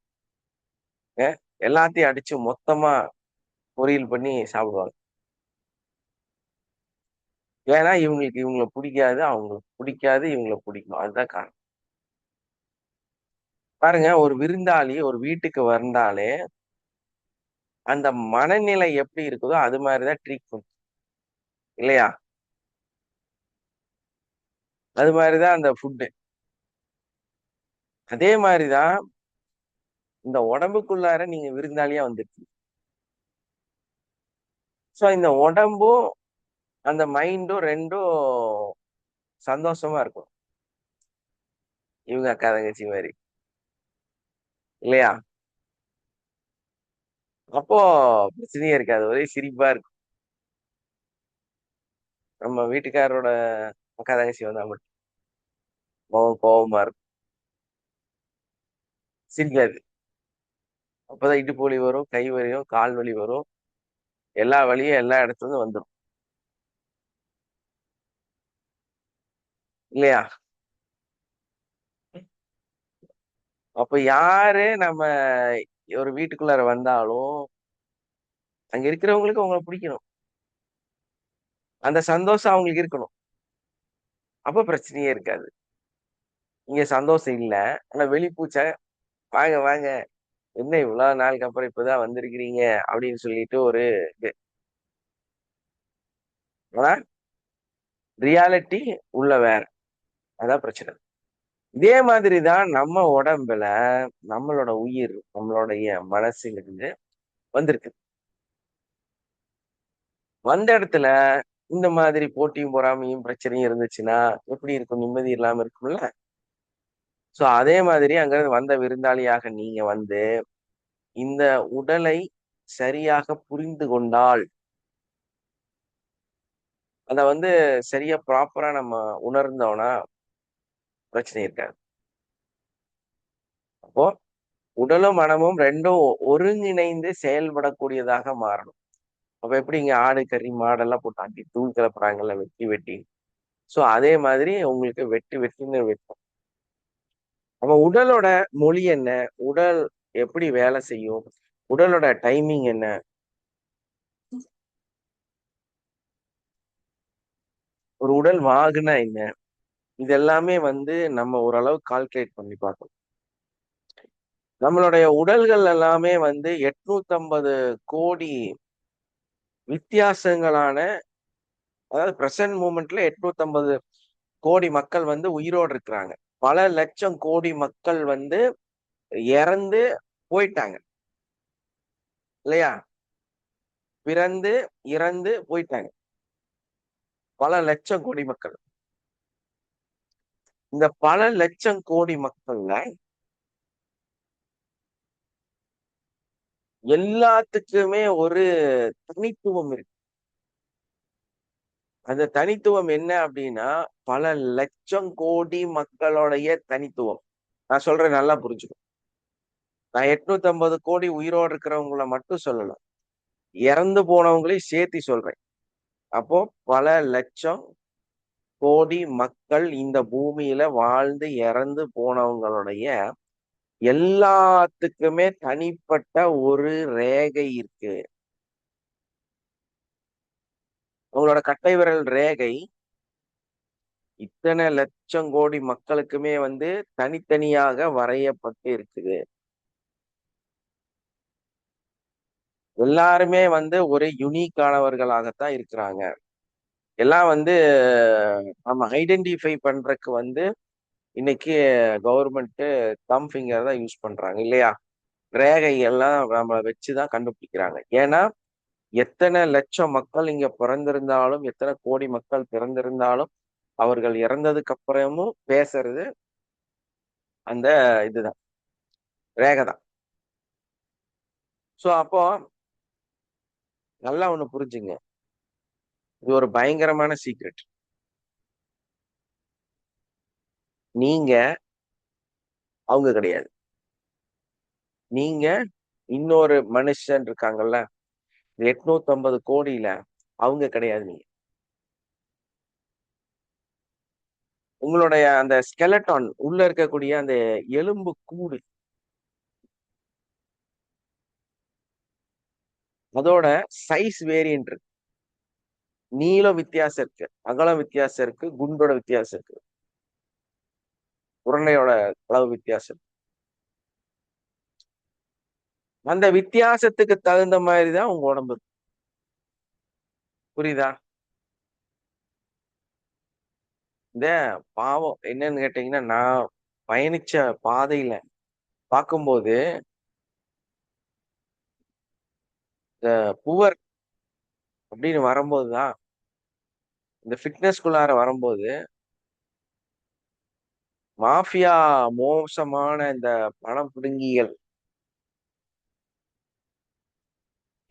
[SPEAKER 2] எல்லாத்தையும் அடிச்சு மொத்தமா பொரியல் பண்ணி சாப்பிடுவாங்க. ஏன்னா இவங்களுக்கு இவங்கள பிடிக்காது, அவங்களுக்கு பிடிக்காது, இவங்கள பிடிக்கும். அதுதான் காரணம். பாருங்க, ஒரு விருந்தாளி ஒரு வீட்டுக்கு வந்தாலே அந்த மனநிலை எப்படி இருக்குதோ அது மாதிரிதான் ட்ரீட்மெண்ட். இல்லையா? அது மாதிரிதான் அந்த ஃபுட்டு. அதே மாதிரிதான் இந்த உடம்புக்குள்ளார நீங்க விருந்தாளியா வந்துருக்கீங்க. சோ இந்த உடம்பும் அந்த மைண்டும் ரெண்டும் சந்தோஷமா இருக்கும். இவங்க அக்கா தங்கச்சி மாதிரி. இல்லையா? அப்போ பிரச்சனையே இருக்காது. ஒரே சிரிப்பா இருக்கும். நம்ம வீட்டுக்காரரோட அக்கா தங்கச்சி வந்தா மட்டும் கோவமா இருக்கும். சிரிக்காது. அப்பதான் இடுப்பு வலி வரும், கை வலியும், கால் வலி வரும். எல்லா வலியும் எல்லா இடத்துல இருந்து வந்துடும். இல்லையா? அப்ப யாரு நம்ம ஒரு வீட்டுக்குள்ளார வந்தாலும் அங்க இருக்கிறவங்களுக்கு உங்களை பிடிக்கணும். அந்த சந்தோஷம் அவங்களுக்கு இருக்கணும். அப்ப பிரச்சனையே இருக்காது. இங்க சந்தோஷம் இல்ல. ஆனா வெளிப்பூச்ச வாங்க வாங்க, என்ன இவ்வளவு நாளுக்கு அப்புறம் இப்பதான் வந்திருக்கிறீங்க அப்படின்னு சொல்லிட்டு ஒரு இது. ஆனா ரியாலிட்டி உள்ள வேற. அதான் பிரச்சனை. இதே மாதிரிதான் நம்ம உடம்புல நம்மளோட உயிர், நம்மளுடைய மனசுங்கிறது வந்திருக்கு. வந்த இடத்துல இந்த மாதிரி போட்டியும் பொறாமையும் பிரச்சனையும் இருந்துச்சுன்னா எப்படி இருக்கும்? நிம்மதி இல்லாம இருக்கும்ல. சோ அதே மாதிரி அங்கிருந்து வந்த விருந்தாளியாக நீங்க வந்து இந்த உடலை சரியாக புரிந்து கொண்டால், அத வந்து சரியா ப்ராப்பரா நம்ம உணர்ந்தோம்னா பிரச்சனை இருக்காது. அப்போ உடலும் மனமும் 2ம் ஒருங்கிணைந்து செயல்படக்கூடியதாக மாறணும். அப்ப எப்படிங்க ஆடு, கறி, மாடெல்லாம் போட்டு ஆட்டி தூள் கிளப்புறாங்கல்ல வெட்டி வெட்டி. சோ அதே மாதிரி உங்களுக்கு வெட்டு வெட்டுன்னு வெட்டும். அப்ப உடலோட மொழி என்ன? உடல் எப்படி வேலை செய்யும்? உடலோட டைமிங் என்ன? ஒரு உடல் வாகுன்னா என்ன? இது எல்லாமே வந்து நம்ம ஓரளவு கால்குலேட் பண்ணி பார்க்கணும். நம்மளுடைய உடல்கள் எல்லாமே வந்து 850 கோடி வித்தியாசங்களான, அதாவது பிரசன்ட் மூமெண்ட்ல 850 கோடி மக்கள் வந்து உயிரோடு இருக்கிறாங்க. பல லட்சம் கோடி மக்கள் வந்து இறந்து போயிட்டாங்க இல்லையா? பிறந்து இறந்து போயிட்டாங்க பல லட்சம் கோடி மக்கள். இந்த பல லட்சம் கோடி மக்கள்ல எல்லாத்துக்குமே ஒரு தனித்துவம் இருக்கு. அந்த தனித்துவம் என்ன அப்படின்னா, பல லட்சம் கோடி மக்களுடைய தனித்துவம். நான் சொல்றேன், நல்லா புரிஞ்சுக்கோ. நான் 850 கோடி உயிரோடு இருக்கிறவங்கள மட்டும் சொல்லல, இறந்து போனவங்களையும் சேர்த்து சொல்றேன். அப்போ பல லட்சம் கோடி மக்கள் இந்த பூமியில வாழ்ந்து இறந்து போனவங்களுடைய எல்லாத்துக்குமே தனிப்பட்ட ஒரு ரேகை இருக்கு. உங்களோட கட்டை விரல் ரேகை இத்தனை லட்சம் கோடி மக்களுக்குமே வந்து தனித்தனியாக வரையப்பட்டு இருக்குது. எல்லாருமே வந்து ஒரு யுனிக்கானவர்களாகத்தான் இருக்கிறாங்க. எல்லாம் வந்து நம்ம ஐடென்டிஃபை பண்றதுக்கு வந்து இன்னைக்கு கவர்மெண்ட் தம் ஃபிங்கர் தான் யூஸ் பண்றாங்க இல்லையா? ரேகை எல்லாம் நம்மளை வச்சுதான் கண்டுபிடிக்கிறாங்க. ஏன்னா எத்தனை லட்சம் மக்கள் இங்க பிறந்திருந்தாலும், எத்தனை கோடி மக்கள் பிறந்திருந்தாலும், அவர்கள் இறந்ததுக்கு அப்புறமும் பேசுறது அந்த இதுதான், ரேகை தான். சோ அப்போ நல்லா ஒண்ணு புரிஞ்சுங்க. இது ஒரு பயங்கரமான சீக்ரெட். நீங்க அவங்க கிடையாது. நீங்க இன்னொரு மனுஷன் இருக்காங்கல்ல, 850 கோடியில அவங்க கிடையாது நீங்க. உங்களுடைய அந்த ஸ்கெலட்டான் உள்ள இருக்கக்கூடிய அந்த எலும்பு கூடு, அதோட சைஸ் வேரியன்ட் இருக்கு. நீளம் வித்தியாசம் இருக்கு, அகலம் வித்தியாசம் இருக்கு, குண்டோட வித்தியாசம் இருக்கு, உருண்டையோட அளவு வித்தியாசம் இருக்கு. அந்த வித்தியாசத்துக்கு தகுந்த மாதிரிதான் உங்க உடம்பு இருக்கு. புரியுதா? இந்த பாவம் என்னன்னு கேட்டீங்கன்னா, நான் பயணிச்ச பாதையில பார்க்கும்போது, இந்த புவர் அப்படின்னு வரும்போதுதான், இந்த ஃபிட்னஸ்குள்ளார வரும்போது, மாஃபியா மோசமான இந்த பணம் பிடுங்கிகள்,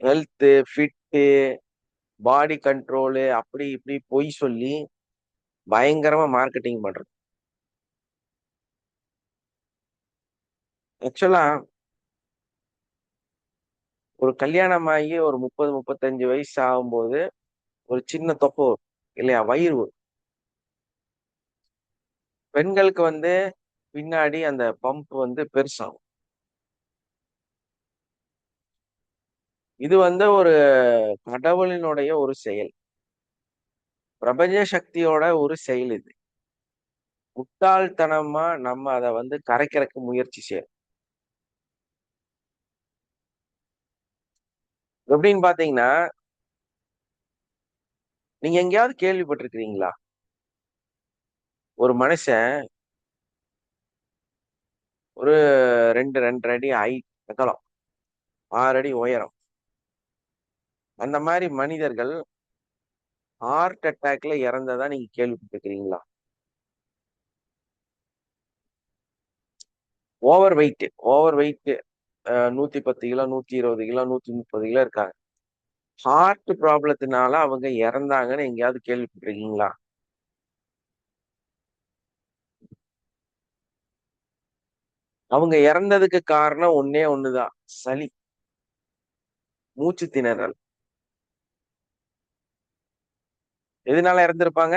[SPEAKER 2] ஹெல்த் ஃபிட்டு பாடி கண்ட்ரோலு அப்படி இப்படி பொய் சொல்லி பயங்கரமா மார்க்கெட்டிங் பண்றது. ஆக்சுவலா ஒரு கல்யாணம் ஆகி ஒரு 30 35 வயசு ஆகும்போது ஒரு சின்ன தொப்பை வரும் இல்லையா, வயிறு வரும். பெண்களுக்கு வந்து பின்னாடி அந்த பம்ப் வந்து பெருசாகும். இது வந்து ஒரு கடவுளினுடைய ஒரு செயல், பிரபஞ்ச சக்தியோட ஒரு செயல். இது முட்டாள்தனமா நம்ம அதை வந்து கரைக்கிறதுக்கு முயற்சி செய்யறோம். எப்படின்னு பாத்தீங்கன்னா, நீங்க எங்கேயாவது கேள்விப்பட்டிருக்கிறீங்களா, ஒரு மனுஷன் ஒரு 2 அடி அகலம், 6 அடி உயரம், அந்த மாதிரி மனிதர்கள் ஹார்ட் அட்டாக்ல இறந்ததா நீங்க கேள்விப்பட்டிருக்கிறீங்களா? Over weight, over weight, 110 kilo, 120 kilo, 130 kilo இருக்காங்க. ஹார்ட் ப்ராப்ளத்தினால அவங்க இறந்தாங்கன்னு எங்கேயாவது கேள்விப்பட்டிருக்கீங்களா? அவங்க இறந்ததுக்கு காரணம் ஒன்னே ஒண்ணுதான், சளி, மூச்சு திணறல். எதனால இறந்திருப்பாங்க?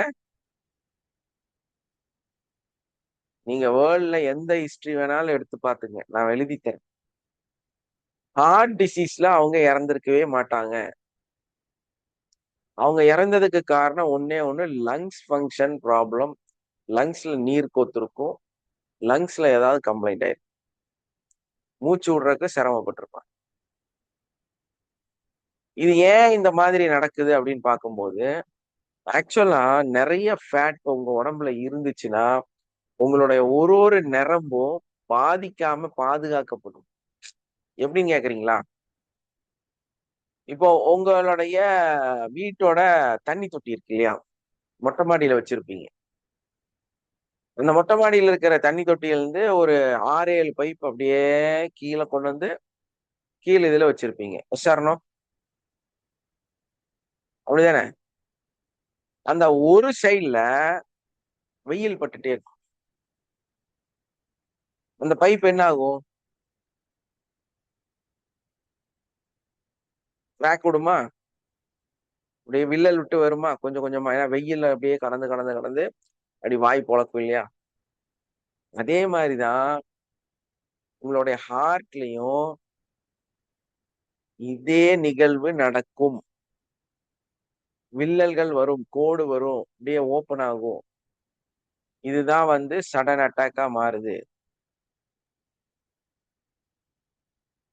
[SPEAKER 2] நீங்க வேர்ல்ட்ல எந்த ஹிஸ்டரி வேணாலும் எடுத்து பாத்துங்க, நான் எழுதித்தரேன். ஹார்ட் டிசீஸ்ல அவங்க இறந்திருக்கவே மாட்டாங்க. அவங்க இறந்ததுக்கு காரணம் ஒன்னே ஒண்ணு, லங்ஸ் ஃபங்க்ஷன் ப்ராப்ளம், லங்ஸ்ல நீர் கோத்திருக்கும், லங்ஸ்ல ஏதாவது கம்ப்ளைண்ட் ஆயிருக்கும், மூச்சு விடுறதுக்கு சிரமப்பட்டிருப்பான். இது ஏன் இந்த மாதிரி நடக்குது அப்படின்னு பார்க்கும்போது, ஆக்சுவலா நிறைய ஃபேட் உங்க உடம்புல இருந்துச்சுன்னா, உங்களுடைய ஒரு நரம்பும் பாதிக்காம பாதுகாக்கப்படும். எப்படின்னு கேக்குறீங்களா? இப்போ உங்களுடைய வீட்டோட தண்ணி தொட்டி இருக்கு இல்லையா? மொட்டை மாடியில வச்சிருப்பீங்க. அந்த மொட்டை மாடியில இருக்கிற தண்ணி தொட்டியில இருந்து ஒரு 6, 7 பைப் அப்படியே கீழ கொண்டு வந்து கீழ இதுல வச்சிருப்பீங்க. Yes or no? அப்படிதானே? அந்த ஒரு சைடுல வெயில் பட்டுட்டே இருக்கும். அந்த பைப் என்ன ஆகும்? கிராக் விடுமா? அப்படியே வில்லல் விட்டு வருமா? கொஞ்சம் கொஞ்சமா. ஏன்னா வெயில்ல அப்படியே கடந்து கடந்து கடந்து அப்படி வாய் பொளக்கும் இல்லையா? அதே மாரி தான் உங்களுடைய ஹார்ட்லயும் இதே நிகழ்வு நடக்கும். வில்லல்கள் வரும், கோடு வரும், அப்படியே ஓப்பன் ஆகும். இதுதான் வந்து சடன் அட்டாக்கா மாறுது.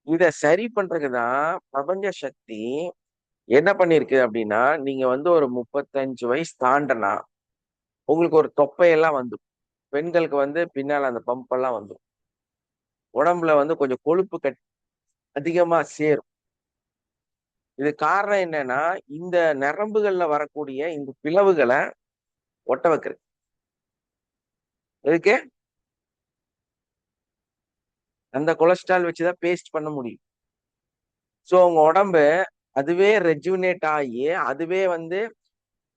[SPEAKER 2] இத சரி பண்றதுக்கு தான் பிரபஞ்ச சக்தி என்ன பண்ணிருக்கு அப்படின்னா, நீங்க வந்து ஒரு 35 வயசு தாண்டுனா, உங்களுக்கு ஒரு தொப்பையெல்லாம் வந்துரும். பெண்களுக்கு வந்து பின்னால அந்த பம்ப் எல்லாம் வந்துரும். உடம்புல வந்து கொஞ்சம் கொழுப்பு அதிகமா சேரும். இது காரணம் என்னன்னா, இந்த நரம்புகள்ல வரக்கூடிய இந்த பிளவுகள ஒட்ட வைக்கிறது. எதுக்கு? அந்த கொலஸ்ட்ரால் வச்சு தான் பேஸ்ட் பண்ண முடியும். சோ உங்க உடம்பு அதுவே ரெஜுவினேட் ஆகி, அதுவே வந்து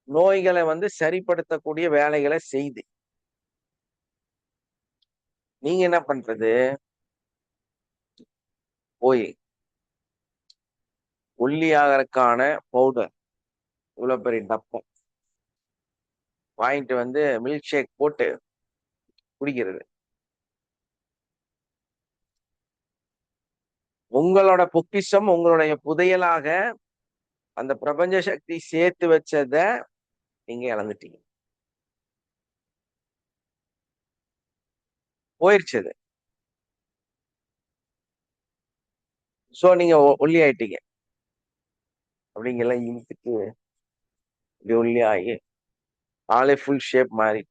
[SPEAKER 2] நோய்கள வந்து சரிப்படுத்தக்கூடிய வேலைகள செய்யுது. நீங்க என்ன பண்றது? போய் ஒல்லியாகறக்கான பவுடர் இவ்வளவு பெரிய டப்பா வாங்கிட்டு வந்து மில்க் ஷேக் போட்டு குடிக்கிறது. உங்களோட பொக்கிஷம், உங்களுடைய புதையலாக அந்த பிரபஞ்ச சக்தி சேர்த்து வச்சத நீங்க இழந்துட்டீங்க. போயிருச்சு அது. சோ நீங்க ஒல்லி ஆயிட்டீங்க. அப்படிங்கெல்லாம் இழுத்துட்டு இப்படி ஒல்லி ஆகி ஆளே ஃபுல் ஷேப் மாறி.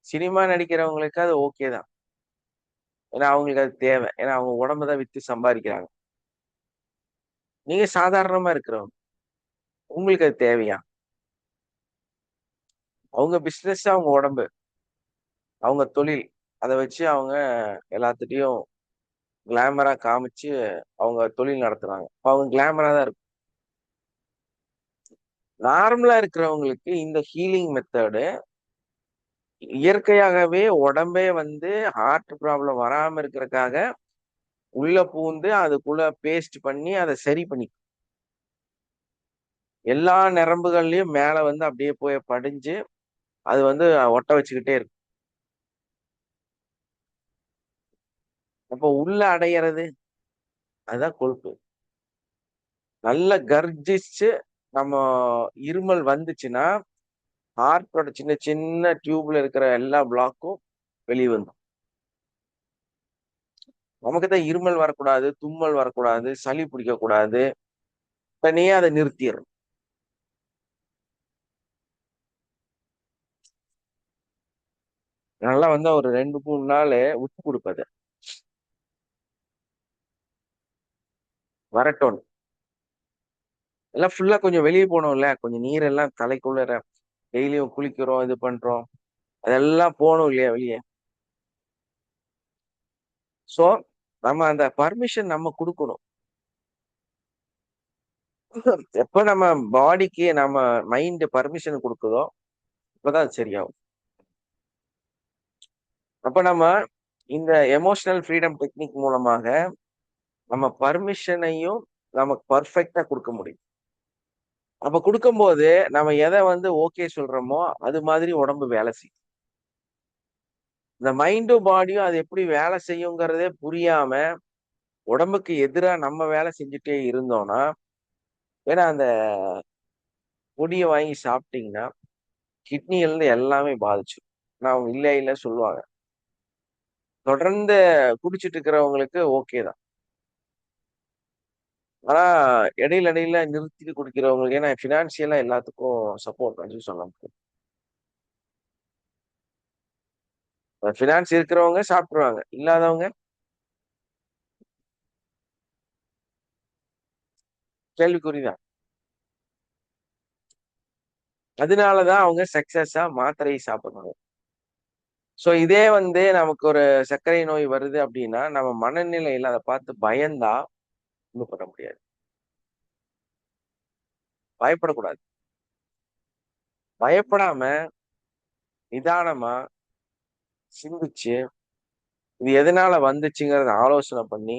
[SPEAKER 2] சினிமா நடிக்கிறவங்களுக்கு அது ஓகே தான். ஏன்னா அவங்களுக்கு அது தேவை. ஏன்னா அவங்க உடம்ப தான் வித்து சம்பாதிக்கிறாங்க. நீங்க சாதாரணமா இருக்கிறவங்க. உங்களுக்கு அது தேவையா? அவங்க பிசினஸ் அவங்க உடம்பு, அவங்க தொழில். அத வச்சு அவங்க எல்லாத்துட்டயும் கிளாமரா காமிச்சு அவங்க தொழில் நடத்துறாங்க. அவங்க கிளாமரா தான் இருக்கும். நார்மலா இருக்கிறவங்களுக்கு இந்த ஹீலிங் மெத்தடு இயற்கையாகவே உடம்பே வந்து ஹார்ட் ப்ராப்ளம் வராம இருக்கறதுக்காக உள்ள பூந்து அதுக்குள்ள பேஸ்ட் பண்ணி அத சரி பண்ணி எல்லா நரம்புகள்லயும் மேல வந்து அப்படியே போய் படிஞ்சு அது வந்து ஒட்ட வச்சுக்கிட்டே இருக்கும். அப்போ உள்ள அடையறது அதுதான் கொழுப்பு. நல்லா கர்ஜிச்சு நம்ம இருமல் வந்துச்சுன்னா, ஹார்ட்டோட சின்ன சின்ன டியூப்ல இருக்கிற எல்லா பிளாக்கும் வெளிய வந்துரும். நமக்கு தான் இருமல் வரக்கூடாது, தும்மல் வரக்கூடாது, சளி பிடிக்கக்கூடாது. உடனே அத நிறுத்திறணும். நல்லா வந்து ஒரு 2, 3 நாளு விட்டு குடுப்பேன் அத. வரட்டும்ன்னு. எல்லாம் ஃபுல்லா கொஞ்சம் வெளிய போணும்ல. கொஞ்சம் நீரெல்லாம் தலைக்குள்ளார டெய்லியும் குளிக்கிறோம், இது பண்றோம். அதெல்லாம் போணும் இல்லையா வெளிய? சோ, நம்ம அந்த பர்மிஷன் நம்ம குடுக்கணும். எப்ப நம்ம பாடிக்கு நம்ம மைண்ட் பர்மிஷன் குடுக்குதோ, அப்பதான் அது சரியாகும். அப்ப நம்ம இந்த எமோஷனல் ஃப்ரீடம் டெக்னிக் மூலமாக நம்ம பர்மிஷனையும் நமக்கு பெர்ஃபெக்ட்டா குடுக்க முடியும். அப்ப குடுக்கும்போது நம்ம எத வந்து ஓகே சொல்றோமோ, அது மாதிரி உடம்பு வேலை செய்யும். இந்த மைண்டும், பாடியும் அது எப்படி வேலை செய்யுங்கிறதே புரியாம, உடம்புக்கு எதிரா நம்ம வேலை செஞ்சுட்டே இருந்தோம்னா, ஏன்னா அந்த பொடிய வாங்கி சாப்பிட்டீங்கன்னா, கிட்னில இருந்து எல்லாமே பாதிச்சு. நான் அவங்க இல்ல இல்ல சொல்லுவாங்க. தொடர்ந்து குடிச்சிட்டு இருக்கிறவங்களுக்கு ஓகே தான். ஆனா இடையில இடையில நிறுத்திட்டு குடிக்கிறவங்களுக்கு ஏன்னா ஃபினான்சியலா எல்லாத்துக்கும் சப்போர்ட் பண்ணி சொல்ல முடியும். ஃபினான்ஸ் இருக்கிறவங்க சாப்பிட்டுருவாங்க. இல்லாதவங்க கேள்விக்குறிதான். அதனால தான் அவங்க சக்சஸா மாத்திரையை சாப்பிடுறாங்க. ஸோ இதே வந்து நமக்கு ஒரு சர்க்கரை நோய் வருது அப்படின்னா, நம்ம மனநிலையில அத பார்த்து பயந்தா ஒண்ணும் பண்ண முடியாது. பயப்படக்கூடாது. பயப்படாம நிதானமா சிந்திச்சு, இது எதனால வந்துச்சுங்கிறத ஆலோசனை பண்ணி,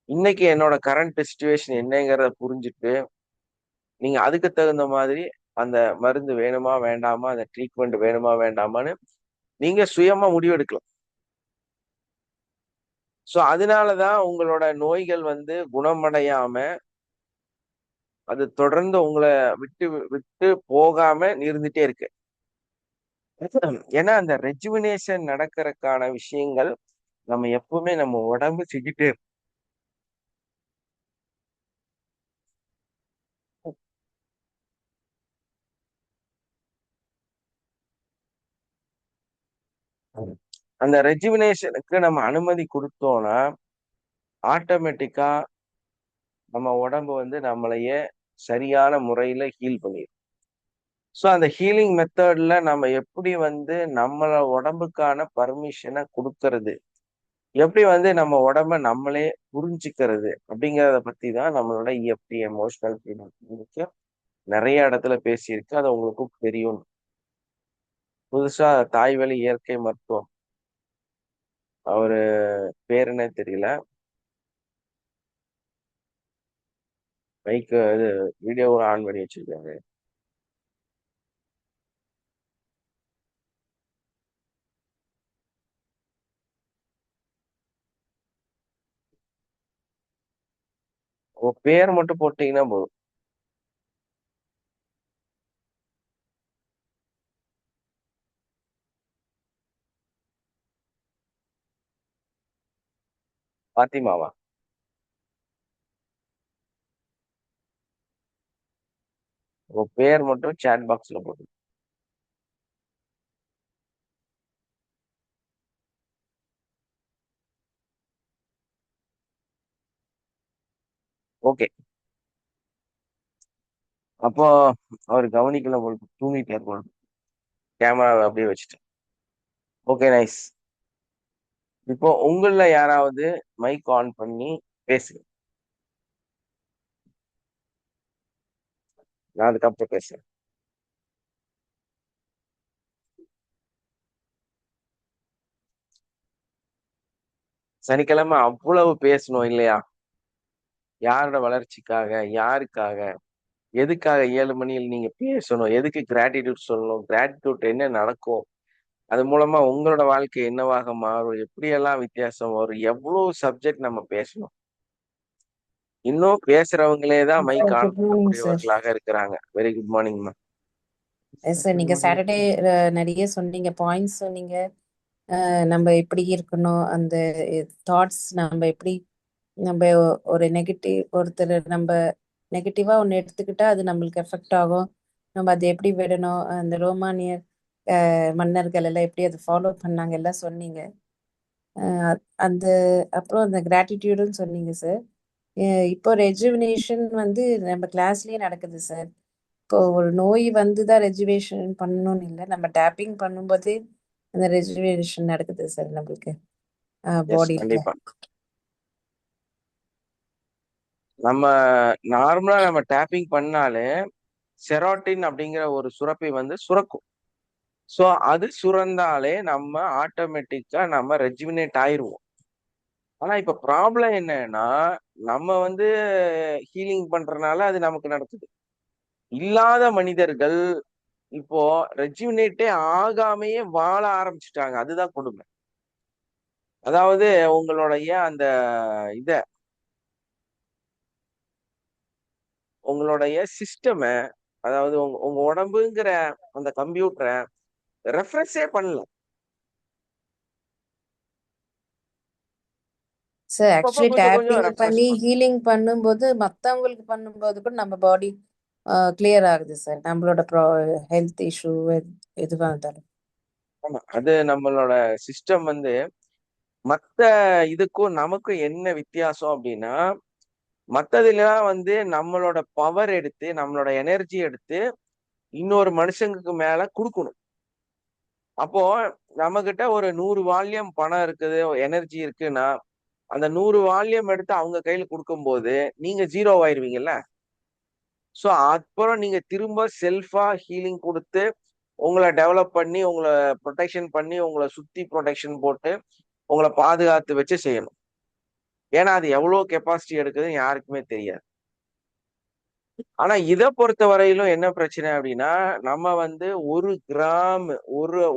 [SPEAKER 2] இன்னைக்கு என்னோட கரண்ட் சிச்சுவேஷன் என்னங்கிறத புரிஞ்சுட்டு, நீங்க அதுக்கு தகுந்த மாதிரி அந்த மருந்து வேணுமா? வேண்டாமா? அந்த ட்ரீட்மெண்ட் வேணுமா? வேண்டாமான்னு நீங்க சுயமா முடிவெடுக்கலாம். ஸோ அதனால தான் உங்களோட நோய்கள் வந்து குணமடையாம, அது தொடர்ந்து உங்கள விட்டு விட்டு போகாம இருந்துட்டே இருக்கு. ஏன்னா அந்த ரெஜுவினேஷன் நடக்கறக்கான விஷயங்கள் நம்ம எப்பவுமே நம்ம உடம்பு செஞ்சுட்டே இருக்கும். அந்த ரெஜுவினேஷனுக்கு நம்ம அனுமதி குடுத்தோம்னா, ஆட்டோமேட்டிக்கா நம்ம உடம்பு வந்து நம்மளையே சரியான முறையில ஹீல் பண்ணிரும். ஸோ அந்த ஹீலிங் மெத்தட்ல நம்ம எப்படி வந்து நம்மள உடம்புக்கான பர்மிஷன குடுக்கறது? எப்படி வந்து நம்ம உடம்ப நம்மளே புரிஞ்சுக்கிறது? அப்படிங்கிறத பத்தி தான் நம்மளோட இஎஃப்டி எமோஷனல் ஃப்ரீடம் நெறைய இடத்துல பேசியிருக்கு. அது உங்களுக்கும் தெரியும். புதுசா தாய்வழி இயற்கை மருத்துவம். அவரு பேரு என்ன தெரியல. மைக்கு இது வீடியோவும் ஆன் பண்ணி வச்சிருக்காரு. உங்க பேர் மட்டும் போட்டீங்கன்னா போதும். பாத்திமாவா? உங்க பேர் மட்டும் சாட் பாக்ஸ்ல போட்டு. ஓகே. அப்போ அவரு கவனிக்கல போல தூங்கிட்டார் போல. கேமராவ அப்படியே வச்சுட்டு. Okay nice. இப்போ உங்கள்ல யாராவது மைக் ஆன் பண்ணி பேசுங்க. நான் அதுக்கப்புறம் பேசுறேன். சனிக்கிழமை அவ்வளவு பேசணும் இல்லையா? யாரோட வளர்ச்சிக்காக? யாருக்காக? எதுக்காக 7 மணியில் நீங்க பேசணும்? எதுக்கு கிராட்டிட்யூட் சொல்லணும்? கிராட்டிட்யூட் என்ன நடக்கும்? அது மூலமா உங்களோட வாழ்க்கை என்னவாக மாறும்? எப்படியெல்லாம் வித்தியாசம் வரும்? எவ்வளோ சப்ஜெக்ட் நம்ம பேசணும்? இன்னும் பேசுறவங்களே தான் mic on
[SPEAKER 3] good morning sir.
[SPEAKER 2] பண்ணக்கூடியவர்களாக இருக்கிறாங்க. Very good morning ma'am.
[SPEAKER 3] Sir நீங்க சாட்டர்டே நிறைய சொன்னீங்க, பாயிண்ட்ஸ் சொன்னீங்க. நம்ம எப்படி இருக்கணும், அந்த தாட்ஸ் நம்ம எப்படி, நம்ம ஒரு நெகட்டிவ் ஒருத்தர் நம்ம நெகட்டிவா ஒன்று எடுத்துக்கிட்டா அது நம்மளுக்கு எஃபெக்ட் ஆகும். நம்ம அதை எப்படி விடணும், அந்த ரோமானியர் மன்னர்கள் எல்லாம் எப்படி அதை ஃபாலோ பண்ணாங்க எல்லாம் சொன்னீங்க. அந்த அப்புறம் அந்த கிராட்டிடியூடுன்னு சொன்னீங்க சார். இப்போ ரெஜுவினேஷன் வந்து நம்ம கிளாஸ்லயே நடக்குது சார். இப்போ ஒரு நோய் வந்து தான் ரெஜுவேஷன் பண்ணணும்னு இல்லை, நம்ம டேப்பிங் பண்ணும்போதே அந்த ரெஜுவேஷன் நடக்குது சார் நம்மளுக்கு
[SPEAKER 2] எஸ்,
[SPEAKER 3] பாடியில.
[SPEAKER 2] கண்டிப்பா. நம்ம நார்மலா நம்ம டேப்பிங் பண்ணாலே செரோட்டின் அப்படிங்கிற ஒரு சுரப்பி வந்து சுரக்கும். ஸோ அது சுரந்தாலே நம்ம ஆட்டோமேட்டிக்கா நம்ம ரெஜுவினேட் ஆயிருவோம். ஆனா இப்ப ப்ராப்ளம் என்னன்னா, நம்ம வந்து ஹீலிங் பண்றனால அது நமக்கு நடக்குது. இல்லாத மனிதர்கள் இப்போ ரெஜுவினேட்டே ஆகாமயே வாழ ஆரம்பிச்சுட்டாங்க. அதுதான் கொடுமை. அதாவது உங்களுடைய அந்த இத உங்களுடைய சிஸ்டம அதாவது உங்க உங்க உடம்புங்கிற அந்த கம்ப்யூட்டரை ரெஃப்ரெஷே பண்ணல.
[SPEAKER 3] சார்
[SPEAKER 2] அப்பப்ப
[SPEAKER 3] ஆக்சுவலி
[SPEAKER 2] கொஞ்சம் கொஞ்சம்
[SPEAKER 3] டேப்பிங்
[SPEAKER 2] ரெஃப்ரெஷ்
[SPEAKER 3] பண்ணி
[SPEAKER 2] பண்ணும்.
[SPEAKER 3] ஹீலிங் பண்ணும்போது மற்றவங்களுக்கு பண்ணும்போது கூட நம்ம பாடி கிளியர் ஆகுது சார். நம்மளோட ஹெல்த் இஷ்யூ எதுவாக இருந்தாலும்.
[SPEAKER 2] ஆமா, அது நம்மளோட சிஸ்டம் வந்து மத்த இதுக்கும் நமக்கும் என்ன வித்தியாசம் அப்படின்னா, மத்ததுலாம் வந்து நம்மளோட பவர் எடுத்து நம்மளோட எனர்ஜி எடுத்து இன்னொரு மனுஷங்களுக்கு மேல குடுக்கணும். அப்போ நம்மகிட்ட ஒரு 100 வால்யூம் பணம் இருக்குது, எனர்ஜி இருக்குன்னா, அந்த 100 வால்யூம் எடுத்து அவங்க கையில குடுக்கும்போது, நீங்க 0 ஆயிருவீங்கல்ல. சோ, அப்புறம் நீங்க திரும்ப செல்ஃபா ஹீலிங் குடுத்து, உங்கள டெவலப் பண்ணி, உங்கள புரொடெக்ஷன் பண்ணி, உங்கள சுத்தி புரொடெக்ஷன் போட்டு, உங்கள பாதுகாத்து வச்சு செய்யணும். ஏன்னா, அது எவ்வளோ கெப்பாசிட்டி எடுக்குதுன்னு யாருக்குமே தெரியாது. ஆனா, இத பொறுத்தவரையிலும் என்ன பிரச்சனை அப்டின்னா, நம்ம வந்து 1 கிராம்,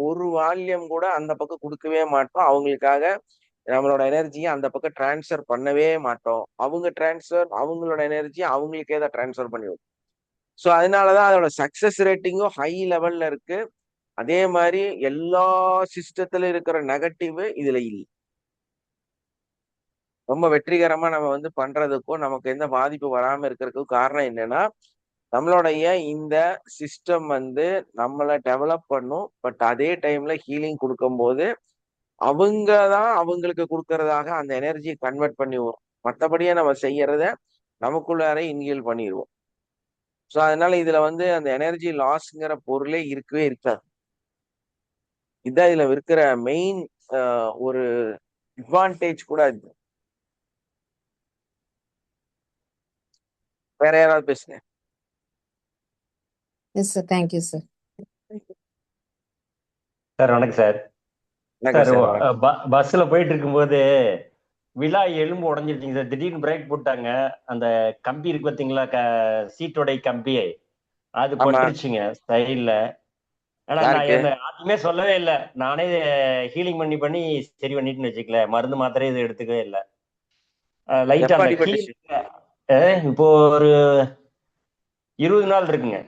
[SPEAKER 2] ஒரு வால்யூம் கூட அந்த பக்கம் குடுக்கவே மாட்டோம். அவங்களுக்காக நம்மளோட எனர்ஜிய அந்த பக்கம் ட்ரான்ஸ்ஃபர் பண்ணவே மாட்டோம். அவங்களோட எனர்ஜிய அவங்களுக்கே தான் ட்ரான்ஸ்ஃபர் பண்ணிவிடுவோம். சோ, அதனால தான் அதோட சக்சஸ் ரேட்டிங்கும் ஹை லெவல்ல இருக்கு. அதே மாரி எல்லா சிஸ்டத்துல இருக்கிற நெகட்டிவ் இதுல இல்ல. ரொம்ப வெற்றிகரமா நம்ம வந்து பண்றதுக்கும், நமக்கு எந்த பாதிப்பு வராம இருக்கிறதுக்கும் காரணம் என்னன்னா, நம்மளுடைய இந்த சிஸ்டம் வந்து நம்மள டெவலப் பண்ணும். பட் அதே டைம்ல ஹீலிங் குடுக்கும்போது, அவங்க தான் அவங்களுக்கு குடுக்கறதாக அந்த எனர்ஜிய கன்வெர்ட் பண்ணி வரும். மத்தபடியே நம்ம செய்யறத நமக்குள்ளாரே இன்ஹேல் பண்ணிருவோம். சோ, அதனால இதுல வந்து அந்த எனர்ஜி லாஸ்ங்கிற பொருளே இருக்கவே இருக்காது. இதான் இதுல இருக்கிற மெயின் அ ஒரு அட்வான்டேஜ் கூட அது. வேற யாராவது பேசுங்க.
[SPEAKER 3] Yes sir. Thank you sir.
[SPEAKER 4] Sir வணக்கம் சார்.
[SPEAKER 2] வணக்கம்
[SPEAKER 4] சார்
[SPEAKER 2] சார். வணக்கம்.
[SPEAKER 4] பஸ்ல போயிட்டு இருக்கும்போது விழா எலும்பு உடஞ்சிருச்சுங்க சார். திடீர்னு பிரேக் போட்டாங்க. அந்த கம்பி இருக்கு பார்த்தீங்களா, சீட்டோடைய கம்பி, அது
[SPEAKER 2] ஆமா.
[SPEAKER 4] பட்டுருச்சுங்க சைடில். ஆனா நான்
[SPEAKER 2] யாருக்கு?
[SPEAKER 4] என்ன ஆദ്യമേ சொல்லவே இல்லை. நானே ஹீலிங் பண்ணி பண்ணி சரி பண்ணிட்டுன்னு வச்சுக்கல. மருந்து மாத்திரை இது எடுத்துக்கவே இல்லை. லைட்டா
[SPEAKER 2] எப்ப
[SPEAKER 4] அந்த கீழ்
[SPEAKER 2] அடிபட்டுச்சு?
[SPEAKER 4] இப்போ ஒரு 20 நாள் இருக்குங்க.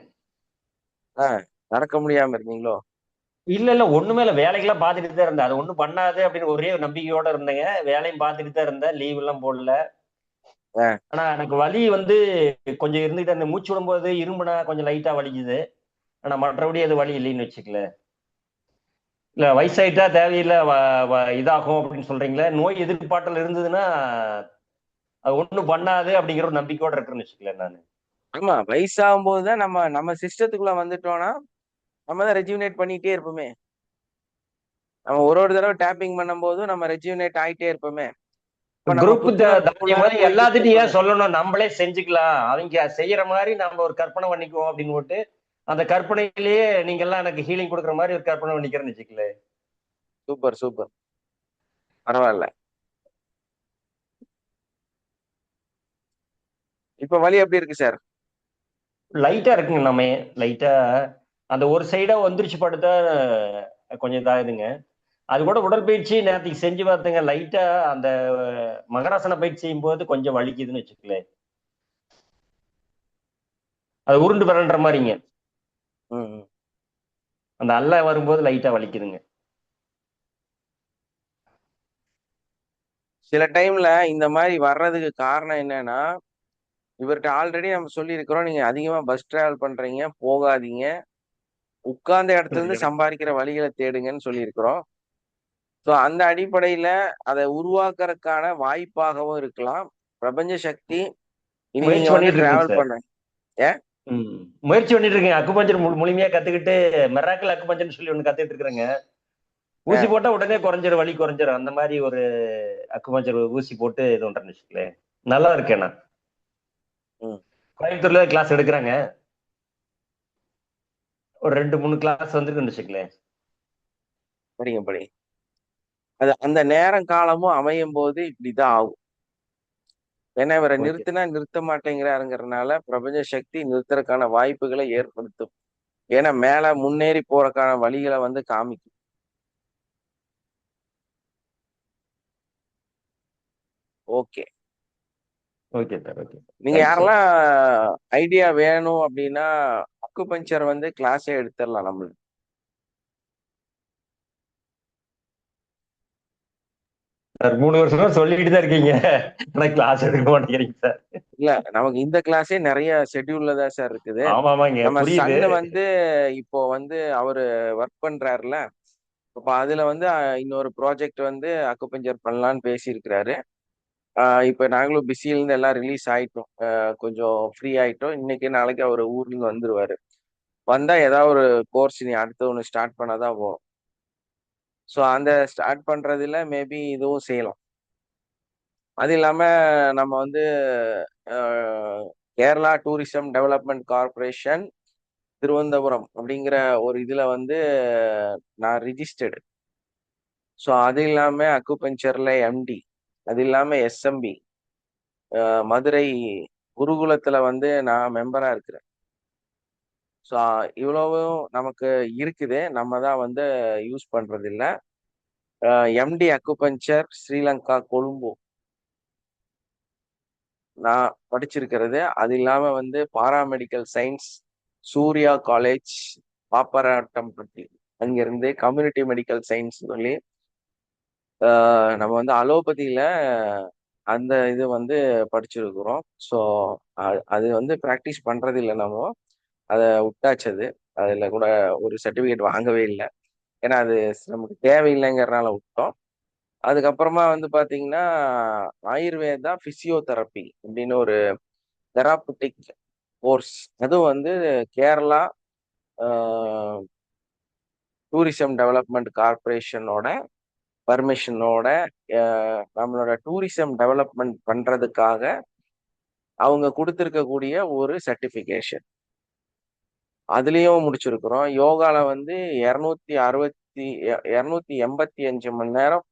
[SPEAKER 2] ஆ, நடக்க முடியாம இருந்தீங்களோ?
[SPEAKER 4] இல்ல இல்ல, ஒண்ணுமே இல்ல. வேலைக்கெல்லாம் பார்த்துட்டு தான் இருந்தேன். அது ஒண்ணும் பண்ணாது அப்படின்னு ஒரே ஒரு நம்பிக்கையோட இருந்தேங்க. வேலையும் பார்த்துட்டு தான் இருந்தேன். லீவ் எல்லாம் போடல.
[SPEAKER 2] ஆ,
[SPEAKER 4] ஆனா எனக்கு வலி வந்து கொஞ்சம் இருந்துகிட்டு, அந்த மூச்சு விடும்போது இரும்புனா கொஞ்சம் லைட்டா வலிக்குது. ஆனா மற்றபடி அது வலி இல்லைன்னு வச்சுக்கல. இல்ல வயசாயிட்டா தேவையில்லை இதாகும் அப்படின்னு சொல்றீங்களே. நோய் எதிர்ப்பாற்றல் இருந்ததுன்னா அது ஒண்ணும் பண்ணாது அப்படிங்கிற ஒரு நம்பிக்கையோட இருக்குன்னு வச்சுக்கல நான்.
[SPEAKER 2] ஆமா. வயசாகும்போது தான் நம்ம நம்ம சிஸ்டத்துக்குள்ள வந்துட்டோம்னா, நம்ம தான் ரெஜுவினேட் பண்ணிட்டே இருப்போமே. நம்ம ஒரு ஒரு தடவ டேப்பிங் பண்ணும்போதும் நம்ம ரெஜுவினேட் ஆயிட்டே இருப்போமே. இப்ப நம்ம
[SPEAKER 4] குரூப் தானியம்
[SPEAKER 2] புத்துணர்வுக்குள்ளார
[SPEAKER 4] போது
[SPEAKER 2] போய்க்கிட்டே
[SPEAKER 4] எல்லாத்திட்டும் ஏன்
[SPEAKER 2] இருப்போமே.
[SPEAKER 4] சொல்லணும்? நம்மளே செஞ்சுக்கலாம். அவங்க செய்யற மாதிரி நம்ம ஒரு கற்பனை பண்ணிக்குவோம் அப்படின்னு போட்டு அந்த கற்பனையிலேயே நீங்க எல்லாம் எனக்கு ஹீலிங் கொடுக்குற மாதிரி ஒரு கற்பனை பண்ணிக்கிறேன்னு வச்சுக்கல.
[SPEAKER 2] Super, super. பரவால்ல. இப்ப வலி எப்படி இருக்கு சார்?
[SPEAKER 4] லைட்டா இருக்குங்க. நம்ம லைட்டா அந்த ஒரு சைடா வந்துருச்சு படுத்தா கொஞ்சம் இதாகுதுங்க. அது கூட உடற்பயிற்சி நேரத்துக்கு செஞ்சு பார்த்தேங்க. லைட்டா அந்த மகராசன பயிற்சி செய்யும் போது கொஞ்சம் வலிக்குதுன்னு வச்சுக்கல. அது உருண்டு விரல்ற மாதிரிங்க.
[SPEAKER 2] ம், ம்.
[SPEAKER 4] அந்த அல்ல வரும்போது லைட்டா வலிக்குதுங்க.
[SPEAKER 2] சில டைம்ல இந்த மாரி வர்றதுக்கு காரணம் என்னன்னா, இவர்ட்ட ஆல்ரெடி நம்ம சொல்லியிருக்கிறோம். நீங்க அதிகமா பஸ் டிராவல் பண்றீங்க, போகாதீங்க. உட்கார்ந்த இடத்துல இருந்து சம்பாதிக்கிற வழிகள தேடுங்கன்னு சொல்லியிருக்கிறோம். சோ, அந்த அடிப்படையில அத உருவாக்குறதுக்கான வாய்ப்பாகவும் இருக்கலாம். பிரபஞ்ச சக்தி இனி நீங்க
[SPEAKER 4] முயற்சி
[SPEAKER 2] வந்து
[SPEAKER 4] பண்ணிட்டு இருக்குங்க
[SPEAKER 2] டிராவல்
[SPEAKER 4] சார்.
[SPEAKER 2] பண்ண ஏன்?
[SPEAKER 4] முயற்சி பண்ணிட்டு இருக்கேன். அக்குபஞ்சர் முழுமையா கத்துக்கிட்டு மெராக்கல் அக்குபஞ்சர்னு சொல்லி ஒண்ணு கத்துக்கிட்டு இருக்கிறேங்க. ஊசி
[SPEAKER 2] அ,
[SPEAKER 4] போட்டா உடனே குறைஞ்சிரும், வலி குறைஞ்சிரும். அந்த மாதிரி ஒரு அக்குபஞ்சர் ஊசி போட்டு இது பண்றேன்னு வச்சுக்கலேன். நல்லா இருக்கேன் நான்.
[SPEAKER 2] ம்.
[SPEAKER 4] கோயம்புத்தூர்ல கிளாஸ் எடுக்கிறாங்க. ஒரு 2 3 கிளாஸ் வந்துருக்குன்னு வச்சுக்கலேன்.
[SPEAKER 2] படிங்க, படிங்க. அது அந்த நேரம் காலமும் அமையும்போது இப்படிதான் ஆகும். ஏன்னா இவர
[SPEAKER 4] ஓகே.
[SPEAKER 2] நிறுத்தினா நிறுத்த மாட்டேங்கிறாருங்கிறனால பிரபஞ்ச சக்தி நிறுத்துறதுக்கான வாய்ப்புகளை ஏற்படுத்தும். ஏன்னா மேல முன்னேறி போறதுக்கான வழிகள வந்து காமிக்கும். ஓகே.
[SPEAKER 4] Okay sir, okay.
[SPEAKER 2] நீங்க
[SPEAKER 4] தேங்க்ஸ் சார்.
[SPEAKER 2] யாரெல்லாம் ஐடியா வேணும் அப்படின்னா அக்குபஞ்சர் வந்து கிளாஸே எடுத்துடலாம் நம்மளுக்கு.
[SPEAKER 4] சார் 3 வருஷமா சொல்லிட்டு தான் இருக்கீங்க. ஆனா கிளாஸ் எடுக்க மாட்டேங்கிறீங்க சார்.
[SPEAKER 2] இல்ல நமக்கு இந்த கிளாஸே நிறைய ஷெட்யூல்ல தான் சார் இருக்குது.
[SPEAKER 4] ஆமாமாங்க,
[SPEAKER 2] நம்ம
[SPEAKER 4] புரியுது.
[SPEAKER 2] சன்னு வந்து இப்போ வந்து அவரு ஒர்க் பண்றாருல, இப்போ அதுல வந்து இன்னொரு ப்ராஜெக்ட் வந்து அக்குபஞ்சர் பண்ணலான்னு பேசியிருக்கிறாரு. இப்போ நாங்களும் பிஸில இருந்து எல்லாம் ரிலீஸ் ஆயிட்டோம். கொஞ்சம் ஃப்ரீ ஆயிட்டோம். இன்னைக்கு நாளைக்கு அவர் ஊர்ல இருந்து வந்துருவாரு. வந்தா ஏதாவது ஒரு கோர்ஸ் நீ அடுத்து ஒன்று ஸ்டார்ட் பண்ணாதான் போகும். ஸோ அந்த ஸ்டார்ட் பண்றதுல மேபி இதுவும் செய்யலாம். அது இல்லாம நம்ம வந்து Kerala tourism development corporation Thiruvananthapuram அப்படிங்கிற ஒரு இதுல வந்து நான் ரிஜிஸ்டர்டு. ஸோ அது இல்லாம அக்குபஞ்சர்ல எம்டி, அது இல்லாம எஸ்எம்பி மதுரை குருகுலத்துல வந்து நான் மெம்பரா இருக்கிறேன். ஸோ இவ்வளவும் நமக்கு இருக்குது, நம்ம தான் வந்து யூஸ் பண்றது இல்ல. எம்டி அக்குபஞ்சர் ஸ்ரீலங்கா கொழும்பு நான் படிச்சிருக்கிறது. அது இல்லாம வந்து பாராமெடிக்கல் சயின்ஸ் சூர்யா காலேஜ் பாப்பராட்டம்பட்டி, அங்கிருந்து கம்யூனிட்டி மெடிக்கல் சயின்ஸ் சொல்லி நம்ம வந்து அலோபதியில அந்த இது வந்து படிச்சிருக்கிறோம். ஸோ அது வந்து ப்ராக்டிஸ் பண்றது இல்லை, நம்ம அதை விட்டாச்சது. அதுல கூட ஒரு சர்டிபிகேட் வாங்கவே இல்லை, ஏன்னா அது நமக்கு தேவையில்லைங்கிறனால விட்டோம். அதுக்கப்புறமா வந்து பாத்தீங்கன்னா ஆயுர்வேதா பிசியோதெரப்பி அப்படின்னு ஒரு தெராபுட்டிக் கோர்ஸ், அதுவும் வந்து கேரளா டூரிசம் டெவலப்மெண்ட் கார்பரேஷனோட பர்மிஷனோட நம்மளோட டூரிசம் டெவலப்மெண்ட் பண்றதுக்காக அவங்க கொடுத்துருக்கக்கூடிய ஒரு சர்டிபிகேஷன். அதுலயும் முடிச்சிருக்கிறோம். யோகால வந்து 285 மணி நேரம்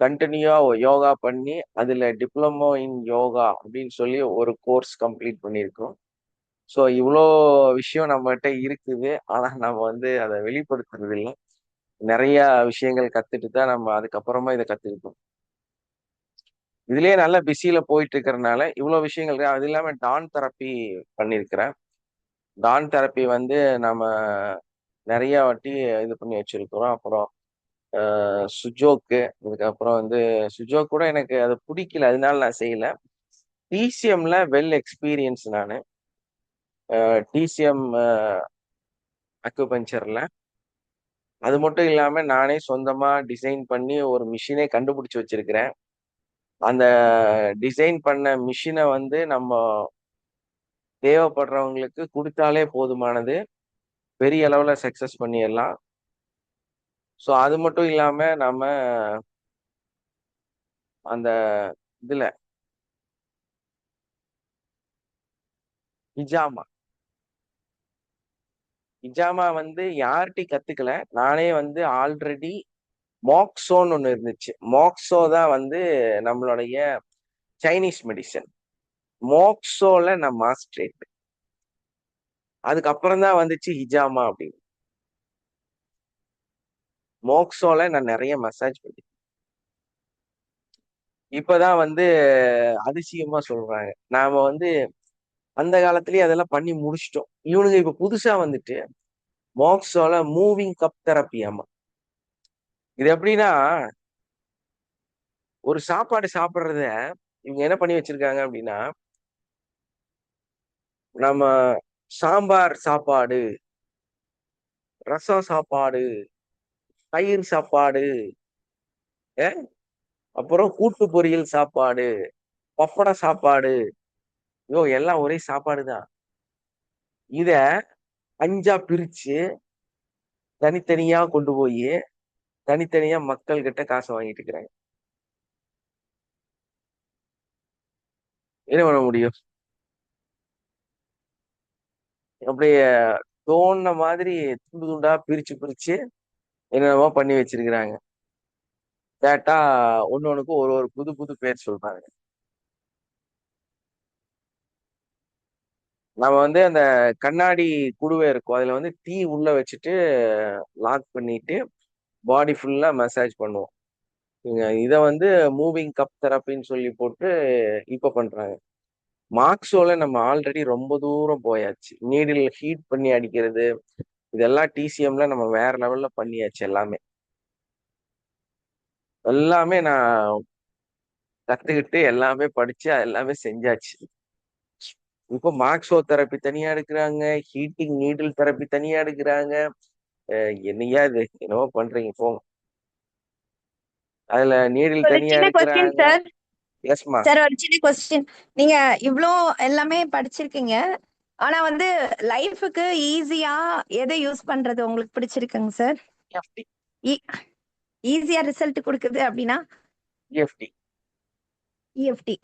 [SPEAKER 2] கண்டினியூவா யோகா பண்ணி அதுல டிப்ளமோ இன் யோகா அப்படின்னு சொல்லி ஒரு கோர்ஸ் கம்ப்ளீட் பண்ணியிருக்கோம். ஸோ இவ்வளோ விஷயம் நம்மகிட்ட இருக்குது, ஆனா நம்ம வந்து அதை வெளிப்படுத்துறது இல்லை. நிறைய விஷயங்கள் கத்துட்டு தான் நம்ம அதுக்கப்புறமா இதை கத்துக்கிட்டோம். இதுலயே நல்ல பிஸியில போயிட்டு இருக்கிறதுனால இவ்வளவு விஷயங்கள் இருக்கு. அது இல்லாம டான் தெரப்பி பண்ணியிருக்கிறேன். டான் தெரப்பி வந்து நம்ம நிறைய வாட்டி இது பண்ணி வச்சிருக்கிறோம். அப்புறம் சுஜோக்கு, இதுக்கப்புறம் வந்து சுஜோக் கூட எனக்கு அது பிடிக்கல, அதனால நான் செய்யல. டிசிஎம்ல வெல் எக்ஸ்பீரியன்ஸ் நான். டிசிஎம் அக்குபஞ்சர்ல அது மட்டும் இல்லாம நானே சொந்தமா டிசைன் பண்ணி ஒரு மிஷினே கண்டுபிடிச்சு வச்சிருக்கிறேன். அந்த டிசைன் பண்ண மிஷினை வந்து நம்ம தேவைப்படுறவங்களுக்கு கொடுத்தாலே போதுமானது, பெரிய அளவுல சக்சஸ் பண்ணிடலாம். ஸோ அது மட்டும் இல்லாம நம்ம அந்த இதுல ஹிஜாமா ஹிஜாமா வந்து யார்கிட்டையும் கத்துக்கல, நானே வந்து ஆல்ரெடி மாக்ஸோன்னு ஒன்று இருந்துச்சு. மாக்ஸோ தான் வந்து நம்மளுடைய சைனீஸ் மெடிசன். மோக்ஸோல நான் மாஸ்டரேட், அதுக்கப்புறம் தான் வந்துச்சு ஹிஜாமா அப்படின்னு. மோக்ஸோல நான் நிறைய மசாஜ் பண்ணி இப்பதான் வந்து அதிசயமா சொல்றாங்க. நாம வந்து அந்த காலத்திலேயே அதெல்லாம் பண்ணி முடிச்சிட்டோம். இவனுங்க இப்ப புதுசா வந்துட்டு மோக்ஸோல மூவிங் கப் தெரப்பி. ஆமா, இது எப்படின்னா ஒரு சாப்பாடு சாப்பிடுறத இவங்க என்ன பண்ணி வச்சிருக்காங்க அப்படின்னா, நம்ம சாம்பார் சாப்பாடு, ரசம் சாப்பாடு, தயிர் சாப்பாடு, அஹ் அப்புறம் கூட்டு பொரியல் சாப்பாடு, பப்பட சாப்பாடு, எல்லாம் ஒரே சாப்பாடு தான். இத 5ஆ பிரிச்சு தனித்தனியா கொண்டு போய் தனித்தனியா மக்கள் கிட்ட காசை வாங்கிட்டு இருக்கிறாங்க. என்ன பண்ண முடியும்? அப்படியே தோணுன மாதிரி துண்டு துண்டா பிரிச்சு பிரிச்சு என்னென்னமோ பண்ணி வச்சிருக்கிறாங்க. கேட்டா ஒன்னொன்னுக்கும் ஒரு ஒரு புது புது பேர் சொல்றாங்க. நம்ம வந்து அந்த கண்ணாடி குடுவை இருக்கும், அதுல வந்து டீ உள்ள வச்சுட்டு லாக் பண்ணிட்டு பாடி ஃபுல்லா மசாஜ் பண்ணுவோம். இதை வந்து மூவிங் கப் தெரப்பின்னு சொல்லி போட்டு இப்ப பண்றாங்க. மார்க்ஸோல நம்ம ஆல்ரெடி ரொம்ப தூரம் போயாச்சு. நீடில் ஹீட் பண்ணி அடிக்கிறது இதெல்லாம் டிசிஎம்ல நம்ம வேற லெவல்ல பண்ணியாச்சு. எல்லாமே நான் கத்துக்கிட்டு எல்லாமே படிச்சு எல்லாமே செஞ்சாச்சு. இப்போ மார்க்ஸோ தெரப்பி தனியா எடுக்கிறாங்க, ஹீட்டிங் நீடில் தெரப்பி தனியா எடுக்கிறாங்க. என்னையா இது என்னவோ பண்றீங்க போங்க. அதுல நீடில்
[SPEAKER 5] ஒரு
[SPEAKER 2] தனியா
[SPEAKER 5] சின்ன கொஸ்டின்
[SPEAKER 2] எடுக்கிறாங்க.
[SPEAKER 5] சார்.
[SPEAKER 2] எஸ்மா.
[SPEAKER 5] சார் ஒரு சின்ன கொஸ்டின். நீங்க இவ்ளோ எல்லாமே படிச்சிருக்கீங்க. ஆனா வந்து லைஃபுக்கு ஈஸியா எதை யூஸ் பண்றது உங்களுக்கு பிடிச்சிருக்குங்க சார்?
[SPEAKER 2] எஃப்டி.
[SPEAKER 5] ஈஸியா ரிசல்ட் கொடுக்குது அப்படின்னா
[SPEAKER 2] எஃப்டி.
[SPEAKER 5] இஎஃப்டி.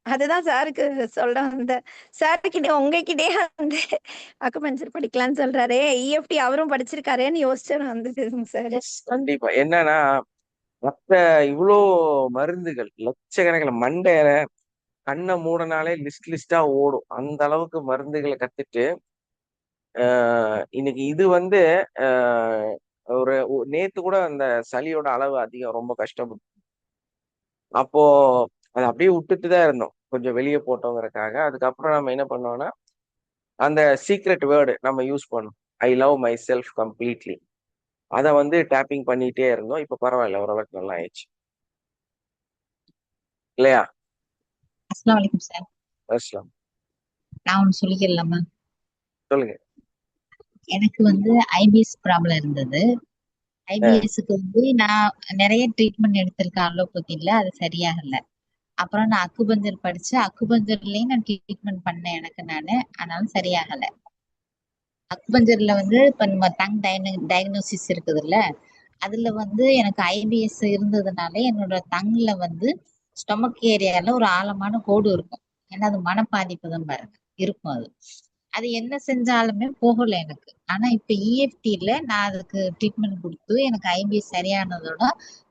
[SPEAKER 5] அதுதான் சாருக்கு சொல்ல வந்த. சார்கிட்ட உங்ககிட்டயே வந்து அக்குபஞ்சர் படிக்கலாம்னு சொல்றாரு. இஎஃப்டி அவரும் படிச்சிருக்காரேன்னு யோசிச்சு வந்ததுங்க சார்.
[SPEAKER 2] கண்டிப்பா. என்னன்னா மத்த இவ்வளோ மருந்துகள் லட்சக்கணக்கில் மண்டையில கண்ணை மூடனாலே லிஸ்டா ஓடும். அந்த அளவுக்கு மருந்துகளை கத்துட்டு இன்னைக்கு இது வந்து ஒரு நேத்து கூட அந்த சளியோட அளவு அதிகம், ரொம்ப கஷ்டப்பட்டு அப்போ அதை அப்படியே விட்டுட்டு தான் இருந்தோம், கொஞ்சம் வெளியே போட்டோங்கிறதுக்காக. அதுக்கப்புறம் நம்ம என்ன பண்ணோம்னா அந்த சீக்ரெட் வேர்டு நம்ம யூஸ் பண்ணோம், I love my self completely. அதை வந்து டேப்பிங் பண்ணிட்டே இருந்தோம். இப்ப பரவாயில்ல, ஓரளவுக்கு நல்லா ஆயிடுச்சு இல்லையா?
[SPEAKER 6] அஸ்ஸலாமு அலைக்கும் சார்.
[SPEAKER 2] பேசலாம்.
[SPEAKER 6] நான் ஒண்ணு சொல்லிக்கிறலாமா?
[SPEAKER 2] சொல்லுங்க.
[SPEAKER 6] எனக்கு வந்து ஐபிஎஸ் ப்ராப்ளம் இருந்தது. ஐபிஎஸ்க்கு வந்து நான் நிறைய ட்ரீட்மெண்ட் எடுத்திருக்கேன் அலோபதியில, அது சரியாகல. அப்புறம் நான் அக்குபஞ்சர் படிச்சு அக்குபஞ்சர்லயும் நான் ட்ரீட்மெண்ட் பண்ணேன் எனக்கு நானு, ஆனாலும் சரியாகல. அக்குபஞ்சர்ல வந்து இப்ப நம்ம டங் டயக்னோசிஸ் இருக்குதுல்ல, அதுல வந்து எனக்கு ஐபிஎஸ் இருந்ததுனால என்னோட டங்ல வந்து ஸ்டொமக் ஏரியால ஒரு ஆழமான கோடு இருக்கும். ஏன்னா அது மனப்பாதிப்பு தான் பாருங்க இருக்கும். அது என்ன செஞ்சாலுமே போகல எனக்கு. ஆனா இப்ப இஎஃப்டில நான் அதுக்கு ட்ரீட்மெண்ட் கொடுத்து எனக்கு ஐபிஎஸ் சரியானதோட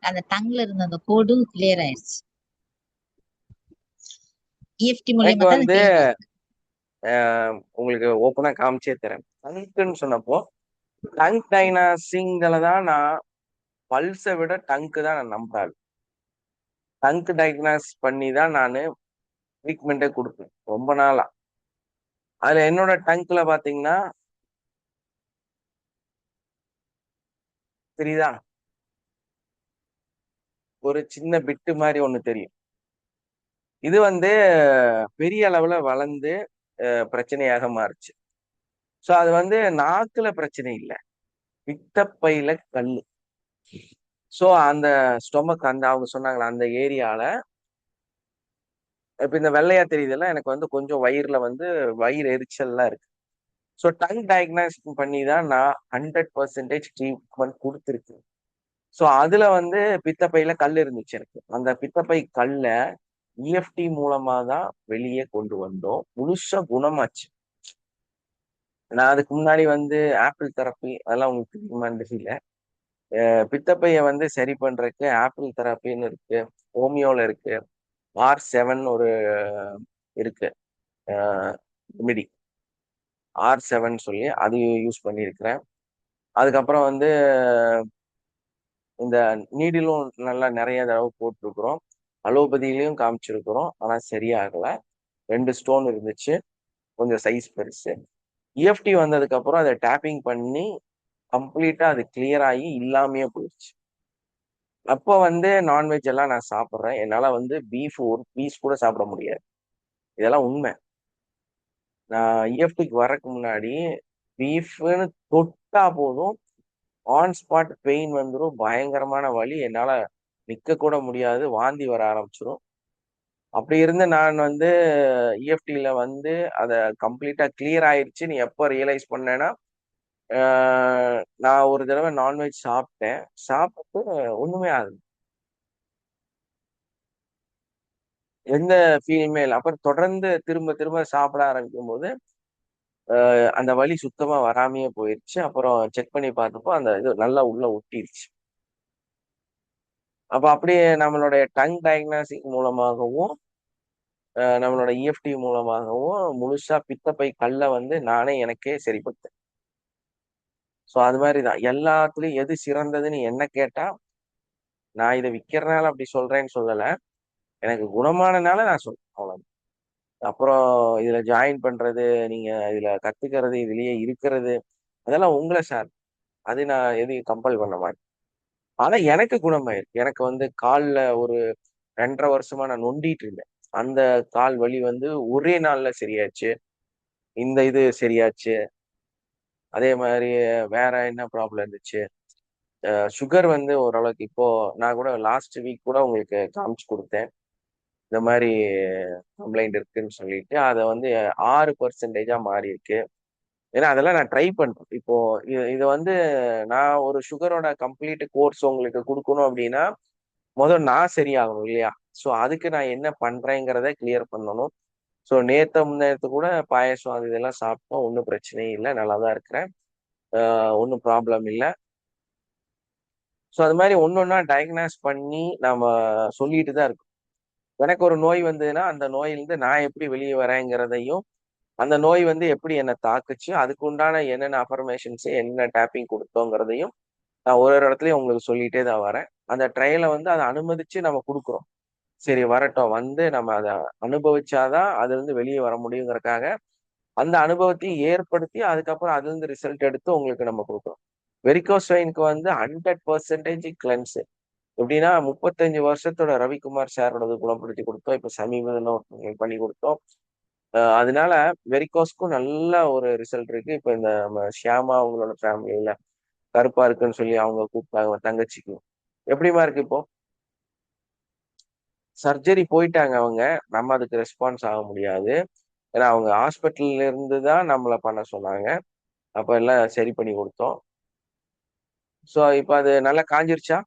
[SPEAKER 6] அந்த டங்ல இருந்த அந்த கோடு கிளியர் ஆயிடுச்சு. இஎஃப்டி
[SPEAKER 2] எனக்கு
[SPEAKER 6] மூலியமா தான்
[SPEAKER 2] வந்து
[SPEAKER 6] clear ஆயிடுச்சு.
[SPEAKER 2] உங்களுக்கு ஓப்பனா காமிச்சே தரேன். டங்குன்னு சொன்னப்போ டங் டைனாசிங்ல தான் நான் பல்ஸை விட டங்க்கு தான் நான் நம்புறாள். டங்க் டயக்னாஸ் பண்ணி தான் நான் ட்ரீட்மெண்ட்டே கொடுப்பேன் ரொம்ப நாளா. அதுல என்னோட டங்க்ல பாத்தீங்கன்னா தெரியுதா, ஒரு சின்ன பிட்டு மாதிரி ஒண்ணு தெரியும். இது வந்து பெரிய அளவுல வளர்ந்து பிரச்சனையாக மாறுச்சு. ஸோ அது வந்து நாக்குல பிரச்சனை இல்லை, பித்தப்பையில கல்லு. ஸோ அந்த ஸ்டொமக் அந்த அவங்க சொன்னாங்களா அந்த ஏரியால இப்ப இந்த வெள்ளையா தெரியுதுல்ல, எனக்கு வந்து கொஞ்சம் வயிறுல வந்து வயிறு எரிச்சல்லாம் இருக்கு. ஸோ டங் டயக்னாஸ்டிக் பண்ணி தான் நான் 100% ட்ரீட்மெண்ட் கொடுத்துருக்கேன். ஸோ அதுல வந்து பித்தப்பையில கல் இருந்துச்சு எனக்கு. அந்த பித்தப்பை கல்ல இஎஃப்டி மூலமா தான் வெளியே கொண்டு வந்தோம், முழுசா குணமாச்சு. நான் அதுக்கு முன்னாடி வந்து ஆப்பிள் தெரப்பி அதெல்லாம் உங்களுக்கு தெரியுமான்னு தெரியல. பித்தப்பைய வந்து சரி பண்றதுக்கு ஆப்பிள் தெரப்பின்னு இருக்கு, ஹோமியோல இருக்கு, R7 ஒரு இருக்கு ரெமிடி, R7 சொல்லி அது யூஸ் பண்ணியிருக்கிறேன். அதுக்கப்புறம் வந்து இந்த நீடிலும் நல்லா நிறைய தடவை போட்டிருக்கிறோம், அலோபதியிலையும் காமிச்சிருக்கிறோம், ஆனா சரியாகல. 2 ஸ்டோன் இருந்துச்சு, கொஞ்சம் சைஸ் பெருசு. இஎஃப்டி வந்ததுக்கு அப்புறம் அதை டேப்பிங் பண்ணி கம்ப்ளீட்டா அது கிளியர் ஆகி இல்லாமையே போயிடுச்சு. அப்போ வந்து நான்வெஜ் எல்லாம் நான் சாப்பிட்றேன், என்னால வந்து பீஃப் ஒரு பீஸ் கூட சாப்பிட முடியாது. இதெல்லாம் உண்மை. நான் இஎஃப்டிக்கு வரக்கு முன்னாடி பீஃப்னு தொட்டா போதும் ஆன் ஸ்பாட் பெயின் வந்துடும், பயங்கரமான வலி, என்னால நிக்க கூட முடியாது, வாந்தி வர ஆரம்பிச்சிடும். அப்படி இருந்து நான் வந்து இஎஃப்டில வந்து அதை கம்ப்ளீட்டா கிளியர் ஆயிடுச்சுன்னு எப்போ ரியலைஸ் பண்ணேன்னா, நான் ஒரு தடவை நான்வெஜ் சாப்பிட்டேன், சாப்பிட்டு ஒண்ணுமே ஆகுது, எந்த ஃபீலுமே இல்லை. அப்புறம் தொடர்ந்து திரும்ப திரும்ப சாப்பிட ஆரம்பிக்கும் போது அந்த வலி சுத்தமா வராமையே போயிடுச்சு. அப்புறம் செக் பண்ணி பார்த்தப்போ அந்த இது நல்லா உள்ள ஒட்டிருச்சு. அப்ப அப்படியே நம்மளுடைய டங் டயக்னாஸ்டிக் மூலமாகவும் நம்மளோட இஎஃப்டி மூலமாகவும் முழுசா பித்தப்பை கல்லை வந்து நானே எனக்கே சரிப்படுத்தேன். ஸோ அது மாதிரிதான் எல்லாத்துலயும் எது சிறந்ததுன்னு என்ன கேட்டா, நான் இதை விற்கிறனால அப்படி சொல்றேன்னு சொல்லல, எனக்கு குணமானனால நான் சொல்றேன், அவ்வளவு. அப்புறம் இதுல ஜாயின் பண்றது, நீங்க இதுல கத்துக்கிறது, இதுலயே இருக்கிறது, அதெல்லாம் உங்களை சார். அது நான் எதையும் கம்பல் பண்ண மாட்டேன். ஆனா எனக்கு குணமாயிருக்கு. எனக்கு வந்து கால்ல ஒரு 2½ வருஷமா நான் நொண்டிட்டு இருந்தேன். அந்த கால் வலி வந்து ஒரே நாள்ல சரியாச்சு. இந்த இது சரியாச்சு. அதே மாதிரி வேற என்ன ப்ராப்ளம் இருந்துச்சு? சுகர் வந்து ஓரளவுக்கு இப்போ நான் கூட லாஸ்ட் வீக் கூட உங்களுக்கு காமிச்சு குடுத்தேன். இந்த மாரி கம்ப்ளைண்ட் இருக்குன்னு சொல்லிட்டு, அத வந்து 6% மாறியிருக்கு. ஏன்னா அதெல்லாம் நான் ட்ரை பண்றேன். இப்போ இது வந்து நான் ஒரு சுகரோட கம்ப்ளீட் கோர்ஸ் உங்களுக்கு குடுக்கணும் அப்டின்னா, நான் சரியாகணும் இல்லையா? ஸோ அதுக்கு நான் என்ன பண்றேங்கிறத கிளியர் பண்ணணும். ஸோ முந்தாநேத்து கூட பாயாசம் அது இதெல்லாம் சாப்பிட்டோம். ஒண்ணும் பிரச்சனையே இல்ல. நல்லா தான் இருக்கிறேன். ஒண்ணும் ப்ராப்ளம் இல்ல. ஸோ அது மாரி ஒண்ணொன்னா டயக்னாஸ் பண்ணி நாம சொல்லிட்டு தான் இருக்கோம். எனக்கு ஒரு நோய் வந்ததுன்னா, அந்த நோயிலிருந்து நான் எப்படி வெளிய வரேங்கிறதையும், அந்த நோய் வந்து எப்படி என்ன தாக்குச்சு, அதுக்கு உண்டான என்னென்ன அஃபர்மேஷன்ஸ், என்ன டேப்பிங் குடுத்தோங்கிறதையும், நான் ஒரு ஒரு இடத்துலயும் உங்களுக்கு சொல்லிட்டே தான் வரேன். அந்த ட்ரையல வந்து அத அனுமதிச்சு நம்ம குடுக்குறோம். சரி வரட்டும். வந்து நம்ம அத அனுபவிச்சா தான் அதுலருந்து வெளிய வர முடியுங்கிறக்காக, அந்த அனுபவத்தையும் ஏற்படுத்தி, அதுக்கப்புறம் அதுலருந்து ரிசல்ட் எடுத்து உங்களுக்கு நம்ம குடுக்குறோம். வெரிகோஸ் வெயின்க்கு வந்து 100% கிளென்ஸ். எப்படின்னா 35 வருஷத்தோட ரவிக்குமார் சாரோடது குணப்படுத்தி குடுத்தோம். இப்ப சமீபத்துல ஒருத்தவங்களுக்கு பண்ணி குடுத்தோம். அதனால வெரிகோஸ்க்கும் நல்ல ஒரு ரிசல்ட் இருக்கு. இப்ப இந்த நம்ம ஷியாமா அவங்களோட ஃபேமிலில கருப்பா இருக்குன்னு சொல்லி அவங்க கூப்பிட்டாங்க தங்கச்சிக்கு. எப்படிம்மா இருக்கு இப்போ? சர்ஜரி போயிட்டாங்க அவங்க. நம்ம அதுக்கு ரெஸ்பான்ஸ் ஆக முடியாது. ஏன்னா அவங்க ஹாஸ்பிட்டல்ல இருந்து தான் நம்மள பண்ண சொன்னாங்க. அப்ப எல்லாம் சரி பண்ணி குடுத்தோம். ஸோ இப்ப அது நல்லா காய்ஞ்சிருச்சா?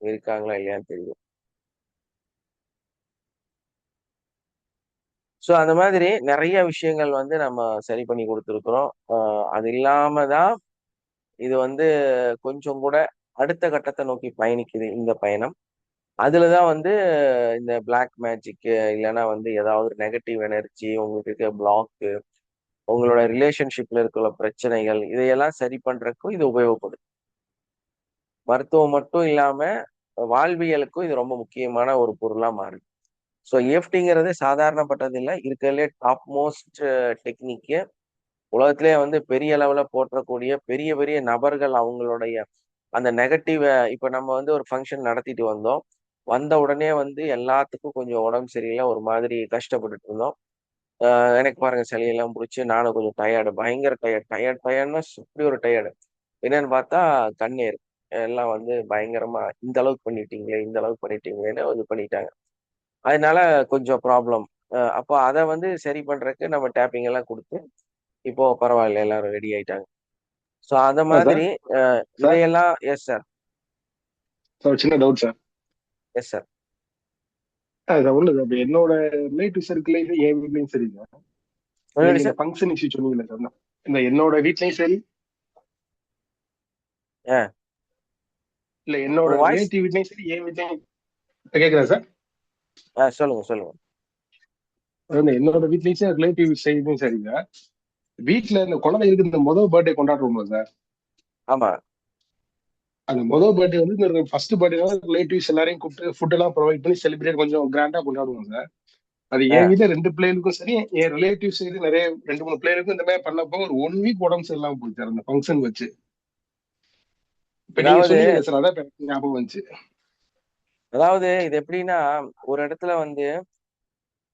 [SPEAKER 2] இருக்காங்களா இல்லையான்னு தெரியும். ஸோ அந்த மாதிரி நெறைய விஷயங்கள் வந்து நம்ம சரி பண்ணி குடுத்துருக்குறோம். அது இல்லாம தான் இது வந்து கொஞ்சம் கூட அடுத்த கட்டத்த நோக்கி பயணிக்குது இந்த பயணம். அதுல தான் வந்து இந்த பிளாக் மேஜிக் இல்லன்னா வந்து ஏதாவது நெகட்டிவ் எனர்ஜி, உங்களுக்கு இருக்க பிளாக்கு, உங்களோட ரிலேஷன்ஷிப்ல இருக்கிற பிரச்சனைகள், இதையெல்லாம் சரி பண்றதுக்கும் இது உபயோகப்படுது. மருத்துவம் மட்டும் இல்லாம வாழ்வியலுக்கும் இது ரொம்ப முக்கியமான ஒரு பொருளா மாறுது. ஸோ EFTங்கிறது சாதாரணப்பட்டது இல்ல. இருக்கிறதுலயே டாப் மோஸ்ட் டெக்னிக். உலகத்திலேயே வந்து பெரிய லெவல்ல போற்றக்கூடிய பெரிய பெரிய நபர்கள் அவங்களுடைய அந்த நெகட்டிவ இப்ப நம்ம வந்து ஒரு ஃபங்ஷன் நடத்திட்டு வந்தோம். வந்த உடனே வந்து எல்லாத்துக்கும் கொஞ்சம் உடம்பு சரியில்ல. ஒரு மாதிரி கஷ்டப்பட்டுட்டு இருந்தோம். எனக்கு பாருங்க சளியெல்லாம் புடிச்சு நானும் கொஞ்சம் டயர்டு. பயங்கர டயர்ட்னா இப்படி ஒரு டயர்டு. என்னன்னு பார்த்தா கண்ணீர். எல்லாம் வந்து பயங்கரமா இந்த அளவுக்கு பண்ணிட்டீங்களே, இந்த அளவுக்கு பண்ணிட்டீங்களேன்னு இது பண்ணிட்டாங்க. அதனால கொஞ்சம் ப்ராப்ளம். அப்போ அத வந்து சரி பண்றதுக்கு நம்ம டேப்பிங் எல்லாம் குடுத்து, இப்போ பரவாயில்ல எல்லாரும் ரெடி ஆயிட்டாங்க. ஸோ அந்த
[SPEAKER 7] சார்
[SPEAKER 2] மாதிரி
[SPEAKER 7] சார்
[SPEAKER 2] இதையெல்லாம் எஸ் சார்.
[SPEAKER 7] சார் சின்ன doubt sir.
[SPEAKER 2] Yes sir.
[SPEAKER 7] Sir ஒண்ணு அப்படி என்னோட ரிலேட்டிவ் சர்க்கிளையும் என் வீட்லயும் சரிங்க.
[SPEAKER 2] முன்னாடி
[SPEAKER 7] நீங்க இந்த
[SPEAKER 2] சார்.
[SPEAKER 7] ஃபங்க்ஷன் இஷ்யூ சொன்னீங்கல்ல சார், இந்த என்னோட வீட்லயும் சரி,
[SPEAKER 2] ஆ
[SPEAKER 7] இல்ல என்னோட
[SPEAKER 2] உங்க வாய்ஸ்
[SPEAKER 7] ரிலேட்டிவ் வீட்லயும் சரி, என் வீட்லயும் கேக்குதா சார்?
[SPEAKER 2] சொல்லுங்க, சொல்லுங்க.
[SPEAKER 7] அதாவது என்னோட வீட்லயும் சரி, ரிலேட்டிவ் சைடும் சரிங்க. வீட்ல இந்த குழந்தை இருக்கு, இந்த முதல் பர்த்டே கொண்டாடுறோம்ல சார்,
[SPEAKER 2] ஆமா.
[SPEAKER 7] அந்த முதல் பர்த்டே வந்து இந்த ஃபர்ஸ்ட் பர்த்டே ரிலேட்டிவ்ஸ் எல்லாரையும் கூப்பிட்டு ஃபுட் எல்லாம் ப்ரொவைட் பண்ணி செலிப்ரேட் கொஞ்சம் கிராண்டா கொண்டாடுவோம் சார். அது
[SPEAKER 2] ஆ
[SPEAKER 7] என் வீட்ல 2 பிள்ளைகளுக்கும் சரி, என் ரிலேட்டிவ் சைடு நிறைய 2, 3 பிள்ளைகளுக்கும் இந்த மாதிரி பண்ணப்போ ஒரு 1 வீக் உடம்பு சரியில்லாம போச்சு சார் அந்த ஃபங்க்ஷன் வச்சு. இப்ப நீங்க
[SPEAKER 2] அதாவது
[SPEAKER 7] சொன்னீங்கல்ல சார், அதான் இப்ப எனக்கு ஞாபகம் வந்துச்சு.
[SPEAKER 2] அதாவது இது எப்படின்னா, ஒரு இடத்துல வந்து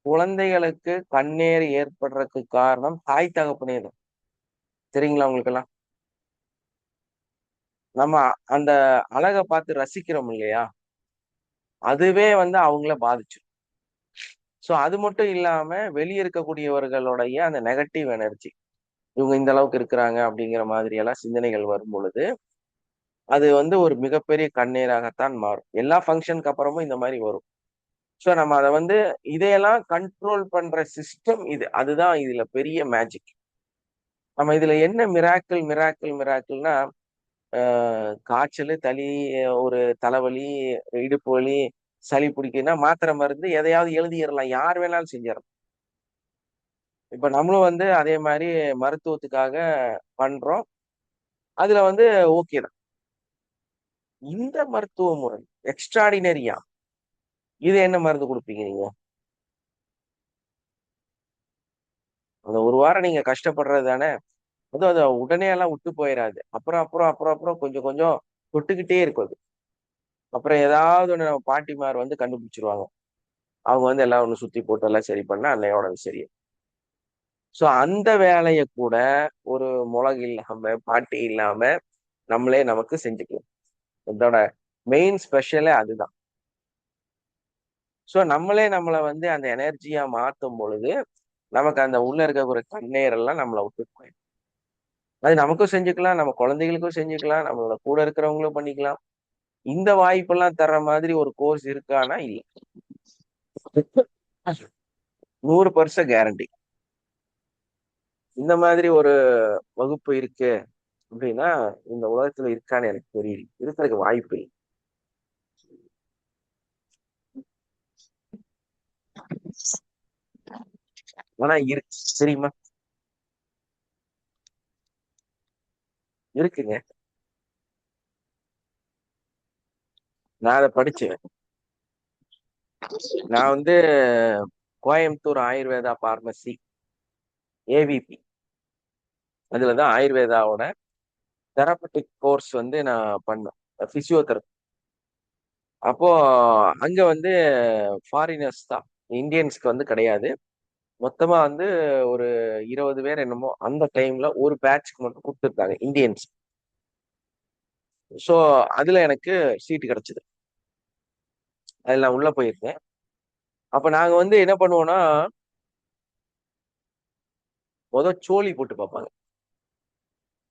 [SPEAKER 2] குழந்தைகளுக்கு கண்ணேறு ஏற்படுறதுக்கு காரணம் தாய் தகப்பனே தான். தெரியுங்களா உங்களுக்கெல்லாம்? நம்ம அந்த அழக பார்த்து ரசிக்கிறோம் இல்லையா? அதுவே வந்து அவங்கள பாதிச்சுரும். ஸோ அது மட்டும் இல்லாம வெளிய இருக்கக்கூடியவர்களுடைய அந்த நெகட்டிவ் எனர்ஜி. இவங்க இந்த அளவுக்கு இருக்கிறாங்க அப்படிங்கிற மாதிரி எல்லாம் சிந்தனைகள் வரும்பொழுது, அது வந்து ஒரு மிகப்பெரிய கண்ணீராகத்தான் மாறும். எல்லா ஃபங்ஷனுக்கு அப்புறமும் இந்த மாரி வரும். ஸோ நம்ம அத வந்து இதையெல்லாம் கண்ட்ரோல் பண்ற சிஸ்டம் இது. அதுதான் இதுல பெரிய மேஜிக். நம்ம இதுல என்ன மிராக்கிள்னா, அ காய்ச்சலு, ஒரு தலைவலி, இடுப்பு வலி, சளி பிடிக்குதுன்னா மாத்திரை மருந்து எதையாவது எழுதிறலாம். யார் வேணாலும் செஞ்சிறலாம். இப்ப நம்மளும் வந்து அதே மாரி மருத்துவத்துக்காக பண்றோம். அதுல வந்து ஓகே தான். இந்த மருத்துவ முறை எக்ஸ்ட்ராடினரியா இது என்ன மருந்து கொடுப்பீங்க நீங்க? அந்த ஒரு வாரம் நீங்க கஷ்டப்படுறது தானே. அதுவும் அதை உடனே எல்லாம் விட்டு போயிடாது. அப்புறம் அப்புறம் அப்புறம் அப்புறம் கொஞ்சம் கொஞ்சம் தொட்டுக்கிட்டே இருக்கும் அது. அப்புறம் ஏதாவது ஒண்ணு நம்ம பாட்டிமார் வந்து கண்டுபிடிச்சிருவாங்க. அவங்க வந்து எல்லாம் ஒண்ணு சுத்தி போட்டு எல்லாம் சரி பண்ணா அன்னையோட அது சரி. சோ அந்த வேலையை கூட ஒரு மிளகு இல்லாம பாட்டி இல்லாம நம்மளே நமக்கு செஞ்சுக்கலாம். இதோட மெயின் ஸ்பெஷலே அதுதான். சோ நம்மளே நம்மளை வந்து அந்த எனர்ஜியா மாத்தும் பொழுது நமக்கு அந்த உள்ள இருக்க ஒரு தண்ணீர் எல்லாம் நம்மளை விட்டு போயிடும். அது நமக்கும் செஞ்சுக்கலாம், நம்ம குழந்தைகளுக்கும் செஞ்சுக்கலாம், நம்மளோட கூட இருக்கிறவங்களும் பண்ணிக்கலாம். இந்த வாய்ப்பெல்லாம் தர்ற மாதிரி ஒரு கோர்ஸ் இருக்கானா? இல்ல. 100% கேரண்டி. இந்த மாதிரி ஒரு வகுப்பு இருக்கு அப்படின்னா இந்த உலகத்துல இருக்கான்னு எனக்கு தெரியல. இருக்கிறதுக்கு வாய்ப்பு இல்லை. ஆனா இருக்கு, தெரியுமா? இருக்குங்க. நான் அதை படிச்சேன். நான் வந்து கோயம்புத்தூர் ஆயுர்வேதா பார்மசி ஏவிபி அதுலதான் ஆயுர்வேதாவோட தெரப்பட்டிக் கோர்ஸ் வந்து நான் பண்ணேன், பிசியோதெரப்பி. அப்போ அங்க வந்து ஃபாரினர்ஸ் தான், இந்தியன்ஸ்க்கு வந்து கிடையாது. மொத்தமா வந்து ஒரு 20 பேர் என்னமோ அந்த டைம்ல ஒரு பேட்ச்க்கு மட்டும் கொடுத்துருக்காங்க இந்தியன்ஸ். ஸோ அதுல எனக்கு சீட்டு கிடைச்சது. அதுல நான் உள்ள போயிருக்கேன். அப்ப நாங்க வந்து என்ன பண்ணுவோம்னா சோழி போட்டு பார்ப்பாங்க.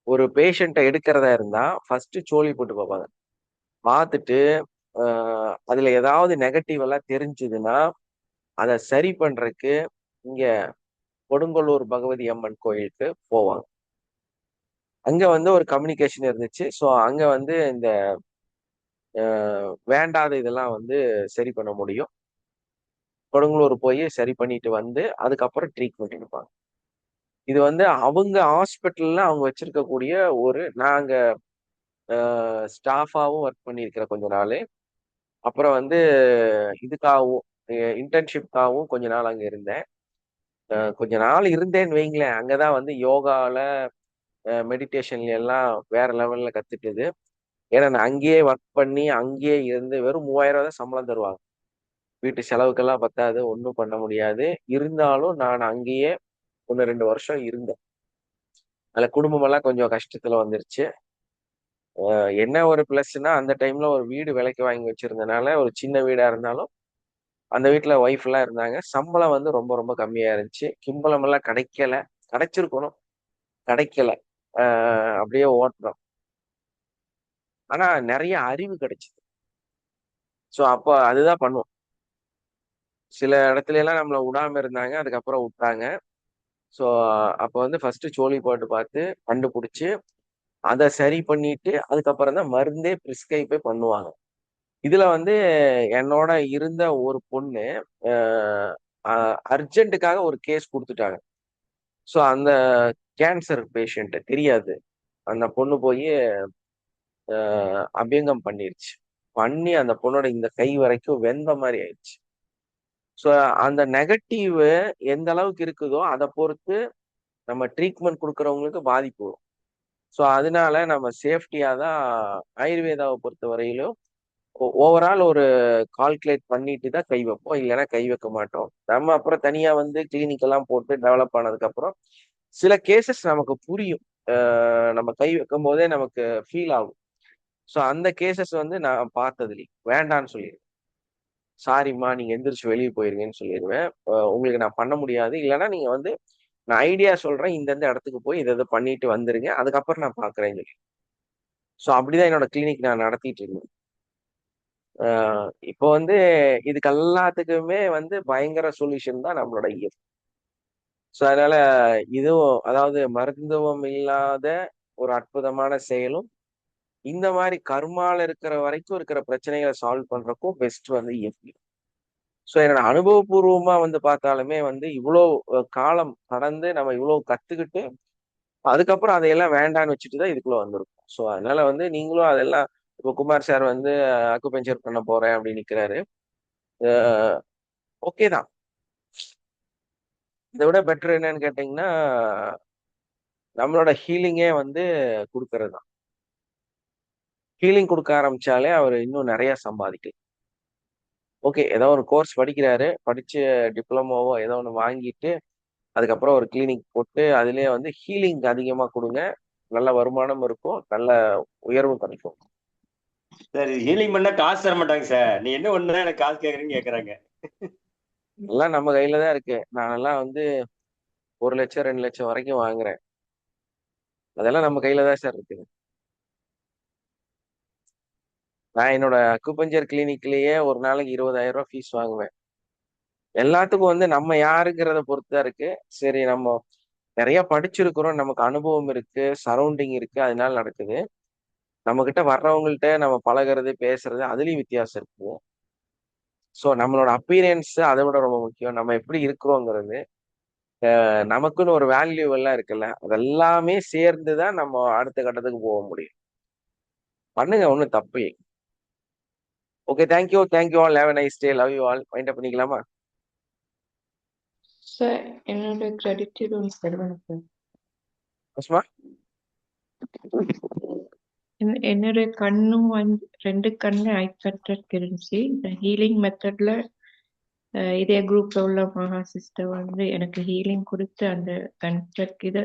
[SPEAKER 2] ஒரு பேஷண்ட்டை எடுக்கிறதா இருந்தா ஃபர்ஸ்ட் சோழி போட்டு பார்ப்பாங்க. பார்த்துட்டு அதுல ஏதாவது நெகட்டிவ் எல்லாம் தெரிஞ்சதுன்னா அதை சரி பண்றதுக்கு இங்க கொடுங்கல்லூர் பகவதி அம்மன் கோயிலுக்கு போவாங்க. அங்க வந்து ஒரு கம்யூனிகேஷன் இருந்துச்சு. ஸோ அங்க வந்து இந்த வேண்டாத இதெல்லாம் வந்து சரி பண்ண முடியும். கொடுங்கலூர் போய் சரி பண்ணிட்டு வந்து அதுக்கப்புறம் ட்ரீட்மெண்ட் எடுப்பாங்க. இது வந்து அவங்க ஹாஸ்பிட்டல்ல அவங்க வச்சிருக்கக்கூடிய ஒரு, நாங்க ஸ்டாஃபாவும் ஒர்க் பண்ணியிருக்கிற கொஞ்ச நாள், அப்புறம் வந்து இதுக்காகவும் இன்டர்ன்ஷிப்காகவும் கொஞ்ச நாள் அங்க இருந்தேன். கொஞ்ச நாள் இருந்தேன்னு வைங்களேன். அங்கதான் வந்து யோகால மெடிடேஷன்ல எல்லாம் வேற லெவல்ல கத்துட்டது. ஏன்னா நான் அங்கேயே ஒர்க் பண்ணி அங்கேயே இருந்து வெறும் 3000 தான் சம்பளம் தருவாங்க. வீட்டு செலவுக்கெல்லாம் பத்தாது, ஒன்றும் பண்ண முடியாது. இருந்தாலும் நான் அங்கேயே 1-2 வருஷம் இருந்தேன். அதுல குடும்பம் எல்லாம் கொஞ்சம் கஷ்டத்துல வந்துருச்சு. என்ன ஒரு பிளஸ்னா அந்த டைம்ல ஒரு வீடு விலைக்கு வாங்கி வச்சிருந்தனால ஒரு சின்ன வீடா இருந்தாலும் அந்த வீட்டுல ஒய்ஃப் எல்லாம் இருந்தாங்க. சம்பளம் வந்து ரொம்ப ரொம்ப கம்மியா இருந்துச்சு. கிம்பளம் எல்லாம் கிடைக்கல. கிடைச்சிருக்கணும், கிடைக்கல. அப்படியே ஓட்டுறோம். ஆனா நிறைய அறிவு கிடைச்சது. ஸோ அப்போ அதுதான் பண்ணுவோம். சில இடத்துல எல்லாம் நம்மளை விடாம இருந்தாங்க, அதுக்கப்புறம் விட்டாங்க. ஸோ அப்போ வந்து ஃபர்ஸ்ட் சோழி போட்டு பார்த்து கண்டுபிடிச்சு அதை சரி பண்ணிட்டு அதுக்கப்புறம் தான் மருந்தே பிரிஸ்கிரைபே பண்ணுவாங்க. இதுல வந்து என்னோட இருந்த ஒரு பொண்ணு அர்ஜென்ட்டுக்காக ஒரு கேஸ் கொடுத்துட்டாங்க. ஸோ அந்த கேன்சர் பேஷண்ட் தெரியாது, அந்த பொண்ணு போய் அபியங்கம் பண்ணிருச்சு. பண்ணி அந்த பொண்ணோட இந்த கை வரைக்கும் வெந்த மாதிரி ஆயிடுச்சு. ஸோ அந்த நெகட்டிவ் எந்த அளவுக்கு இருக்குதோ அதை பொறுத்து நம்ம ட்ரீட்மெண்ட் கொடுக்குறவங்களுக்கு பாதிப்பு வரும். ஸோ அதனால நம்ம சேஃப்டியா தான் ஆயுர்வேதாவை பொறுத்த வரையிலும் ஓவரால் ஒரு கால்குலேட் பண்ணிட்டு தான் கை வைப்போம், இல்லைன்னா கை வைக்க மாட்டோம். நம்ம அப்புறம் தனியா வந்து கிளினிக் எல்லாம் போட்டு டெவலப் ஆனதுக்கு அப்புறம் சில கேசஸ் நமக்கு புரியும். நம்ம கை வைக்கும் போதே நமக்கு ஃபீல் ஆகும். ஸோ அந்த கேசஸ் வந்து நான் பார்த்ததுல வேண்டான்னு சொல்லிடுவேன். சாரிம்மா, நீங்க எந்திரிச்சு வெளியே போயிருங்கன்னு சொல்லிடுவேன். உங்களுக்கு நான் பண்ண முடியாது, இல்லைன்னா நீங்க வந்து நான் ஐடியா சொல்றேன், இந்தந்த இடத்துக்கு போய் இதை பண்ணிட்டு வந்துருங்க, அதுக்கப்புறம் நான் பாக்குறேன்னு சொல்லி. ஸோ அப்படிதான் என்னோட கிளினிக் நான் நடத்திட்டு இருந்தேன். இப்போ வந்து இதுக்கு எல்லாத்துக்குமே வந்து பயங்கர சொல்யூஷன் தான் நம்மளோட இயற்கை. ஸோ அதனால இதுவும், அதாவது மருத்துவம் இல்லாத ஒரு அற்புதமான செயலும், இந்த மாதிரி கர்மால இருக்கிற வரைக்கும் இருக்கிற பிரச்சனைகளை சால்வ் பண்றதுக்கும் பெஸ்ட் வந்து இயற்கை. ஸோ என்னோட அனுபவபூர்வமா வந்து பார்த்தாலுமே வந்து இவ்வளோ காலம் கடந்து நம்ம இவ்வளோ கத்துக்கிட்டு அதுக்கப்புறம் அதையெல்லாம் வேண்டான்னு வச்சுட்டு தான் இதுக்குள்ள வந்திருக்கும். ஸோ அதனால வந்து நீங்களும் அதெல்லாம், இப்போ குமார் சார் வந்து அக்குபஞ்சர் பண்ண போறேன் அப்படின்னு நிற்கிறாரு. ஓகே தான். இதை விட பெட்டர் என்னன்னு கேட்டிங்கன்னா நம்மளோட ஹீலிங்கே வந்து கொடுக்கறது தான். ஹீலிங் கொடுக்க ஆரம்பிச்சாலே அவர் இன்னும் நிறைய சம்பாதிக்கலாம். ஓகே, ஏதோ ஒரு கோர்ஸ் படிக்கிறாரு, படிச்சு டிப்ளமோவோ ஏதோ ஒன்று வாங்கிட்டு அதுக்கப்புறம் ஒரு கிளினிக் போட்டு அதுலயே வந்து ஹீலிங் அதிகமா கொடுங்க. நல்ல வருமானம் இருக்கும், நல்ல உயர்வு கிடைக்கும்.
[SPEAKER 4] சார் ஹீலிங் பண்ணா காசு தர மாட்டாங்க சார். நீ என்ன ஒண்ணு எனக்கு காசு கேக்குறீங்கன்னு கேக்குறாங்க.
[SPEAKER 2] எல்லாம் நம்ம கையில தான் இருக்கு. நானெல்லாம் வந்து 1 லட்சம் 2 லட்சம் வரைக்கும் வாங்குறேன். அதெல்லாம் நம்ம கையில தான் சார் இருக்குது. நான் என்னோட அக்குபஞ்சர் கிளினிக்லயே ஒரு நாளைக்கு 20,000 ரூபாய் ஃபீஸ் வாங்குவேன். எல்லாத்துக்கும் வந்து நம்ம யாருங்கிறத பொறுத்து தான் இருக்கு. சரி, நம்ம நிறைய படிச்சிருக்கிறோம், நமக்கு அனுபவம் இருக்கு, சரௌண்டிங் இருக்கு, அதனால நடக்குது. நம்ம கிட்ட வர்றவங்கள்ட்ட நம்ம பழகிறது, பேசுறது அதுலயும் வித்தியாசம் இருக்கு. ஸோ நம்மளோட அப்பீரியன்ஸ் அதை விட ரொம்ப முக்கியம். நம்ம எப்படி இருக்கிறோங்கிறது, நமக்குன்னு ஒரு வேல்யூ எல்லாம் இருக்குல்ல, அதெல்லாமே சேர்ந்து தான் நம்ம அடுத்த கட்டத்துக்கு போக முடியும். பண்ணுங்க, ஒன்றும் தப்பு இல்லை. Okay, thank you all, have a nice day, love you all. Wind அப் பண்ணிக்கலாமா?
[SPEAKER 8] சார் என்னோட கிரெடிட் ஒன்று தருவேன் சார்.
[SPEAKER 2] அஸ்மா,
[SPEAKER 8] என்னோட கண்ணும் வந்து 2 கண்ணு ஐபெக்டட் இருந்துச்சு. இந்த ஹீலிங் மெத்தட்ல இதே குரூப்ல உள்ள மகா சிஸ்டர் வந்து எனக்கு ஹீலிங் கொடுத்து அந்த கன்ஸ்ட்ரக்ட் இதை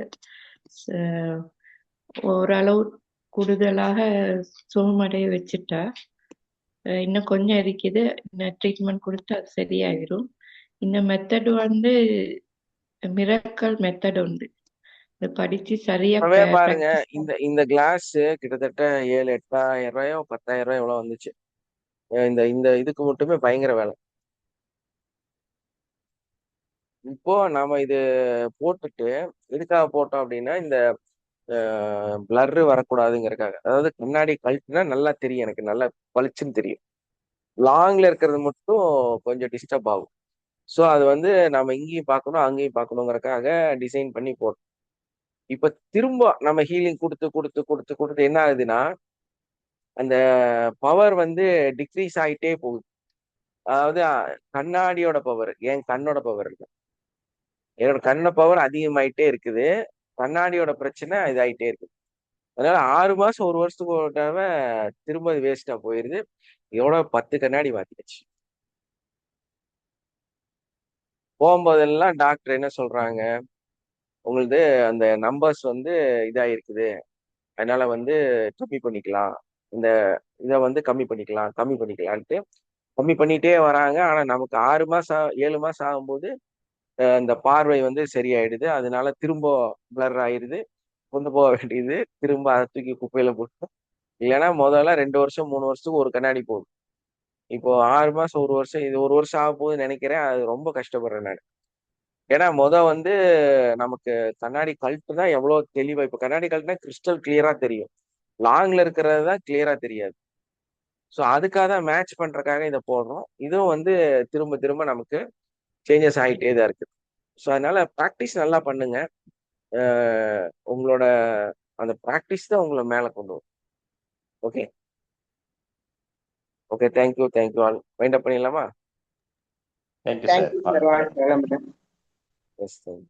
[SPEAKER 8] ஓரளவு கூடுதலாக சுகமடைய வச்சுட்டா. இன்னும் கொஞ்சம் இருக்குது, இன்னும் ட்ரீட்மெண்ட் கொடுத்து அது சரியாயிரும். இந்த மெத்தட் வந்து மிரக்கல் மெத்தட் உண்டு. இதை படிச்சு சரியா
[SPEAKER 2] பாருங்க,
[SPEAKER 8] practice
[SPEAKER 2] இந்த கிளாஸ் கிட்டத்தட்ட 7-8,000 ரூபாயோ 10,000 ரூபாய் எவ்வளவு வந்துச்சு. இந்த இந்த இதுக்கு மட்டுமே பயங்கர வேலை. இப்போ நாம இது போட்டுட்டு எதுக்காக போட்டோம் அப்படின்னா, இந்த பிளர் வரக்கூடாதுங்கிறதுக்காக. அதாவது கண்ணாடி கழட்டுனா நல்லா தெரியும், எனக்கு நல்லா பளிச்சுன்னு தெரியும். லாங்ல இருக்கிறது மட்டும் கொஞ்சம் டிஸ்டர்ப் ஆகும். ஸோ அது வந்து நம்ம இங்கேயும் பார்க்கணும் அங்கேயும் பார்க்கணுங்கிறதுக்காக டிசைன் பண்ணி போட்டோம். இப்ப திரும்ப நம்ம ஹீலிங் கொடுத்து கொடுத்து கொடுத்து கொடுத்து என்ன ஆகுதுன்னா, அந்த பவர் வந்து டிக்ரீஸ் ஆகிட்டே போகுது. அதாவது கண்ணாடியோட பவர், என் கண்ணோட பவர் இல்லை, என்னோட கண்ண பவர் அதிகமாயிட்டே இருக்குது, கண்ணாடியோட பிரச்சனை இதாயிட்டே இருக்குது. அதனால 6 மாசம் 1 வருஷத்துக்கு ஒரு தடவை திரும்ப வேஸ்டா போயிருது. இதோட 10 கண்ணாடி மாத்திடுச்சு. போகும்போதெல்லாம் டாக்டர் என்ன சொல்றாங்க, உங்களது அந்த நம்பர்ஸ் வந்து இதாயிருக்குது, அதனால வந்து கம்மி பண்ணிக்கலாம், இந்த இதை வந்து கம்மி பண்ணிக்கலான்ட்டு கம்மி பண்ணிட்டே வராங்க. ஆனா நமக்கு 6 மாசம் 7 மாசம் ஆகும்போது இந்த பார்வை வந்து சரியாயிடுது. அதனால திரும்ப பிளர் ஆயிடுது, கொண்டு போக வேண்டியது, திரும்ப அதை தூக்கி குப்பையில போட்டு. இல்லைன்னா முதல்ல 2 வருஷம் 3 வருஷத்துக்கு ஒரு கண்ணாடி போகும். இப்போ 6 மாசம் 1 வருஷம், இது 1 வருஷம் ஆக போகுதுன்னு நினைக்கிறேன். அது ரொம்ப கஷ்டப்படுறேன் நான். ஏன்னா வந்து நமக்கு கண்ணாடி கழட்டு தான் எவ்வளவு தெளிவா, இப்போ கண்ணாடி கழட்டுனா கிறிஸ்டல் கிளியரா தெரியும், லாங்ல இருக்கிறது தான் கிளியரா தெரியாது. ஸோ அதுக்காக தான் மேட்ச் பண்றதுக்காக இதை போடுறோம். இதுவும் வந்து திரும்ப திரும்ப நமக்கு சேஞ்சஸ் ஆகிட்டே தான் இருக்கு. ஸோ அதனால ப்ராக்டிஸ் நல்லா பண்ணுங்க. உங்களோட அந்த ப்ராக்டிஸ் தான் உங்களை மேலே கொண்டு வரும். Okay okay, thank you all. Wind up பண்ணிடலாமா?
[SPEAKER 4] Thank you sir.
[SPEAKER 2] Yes, thank you.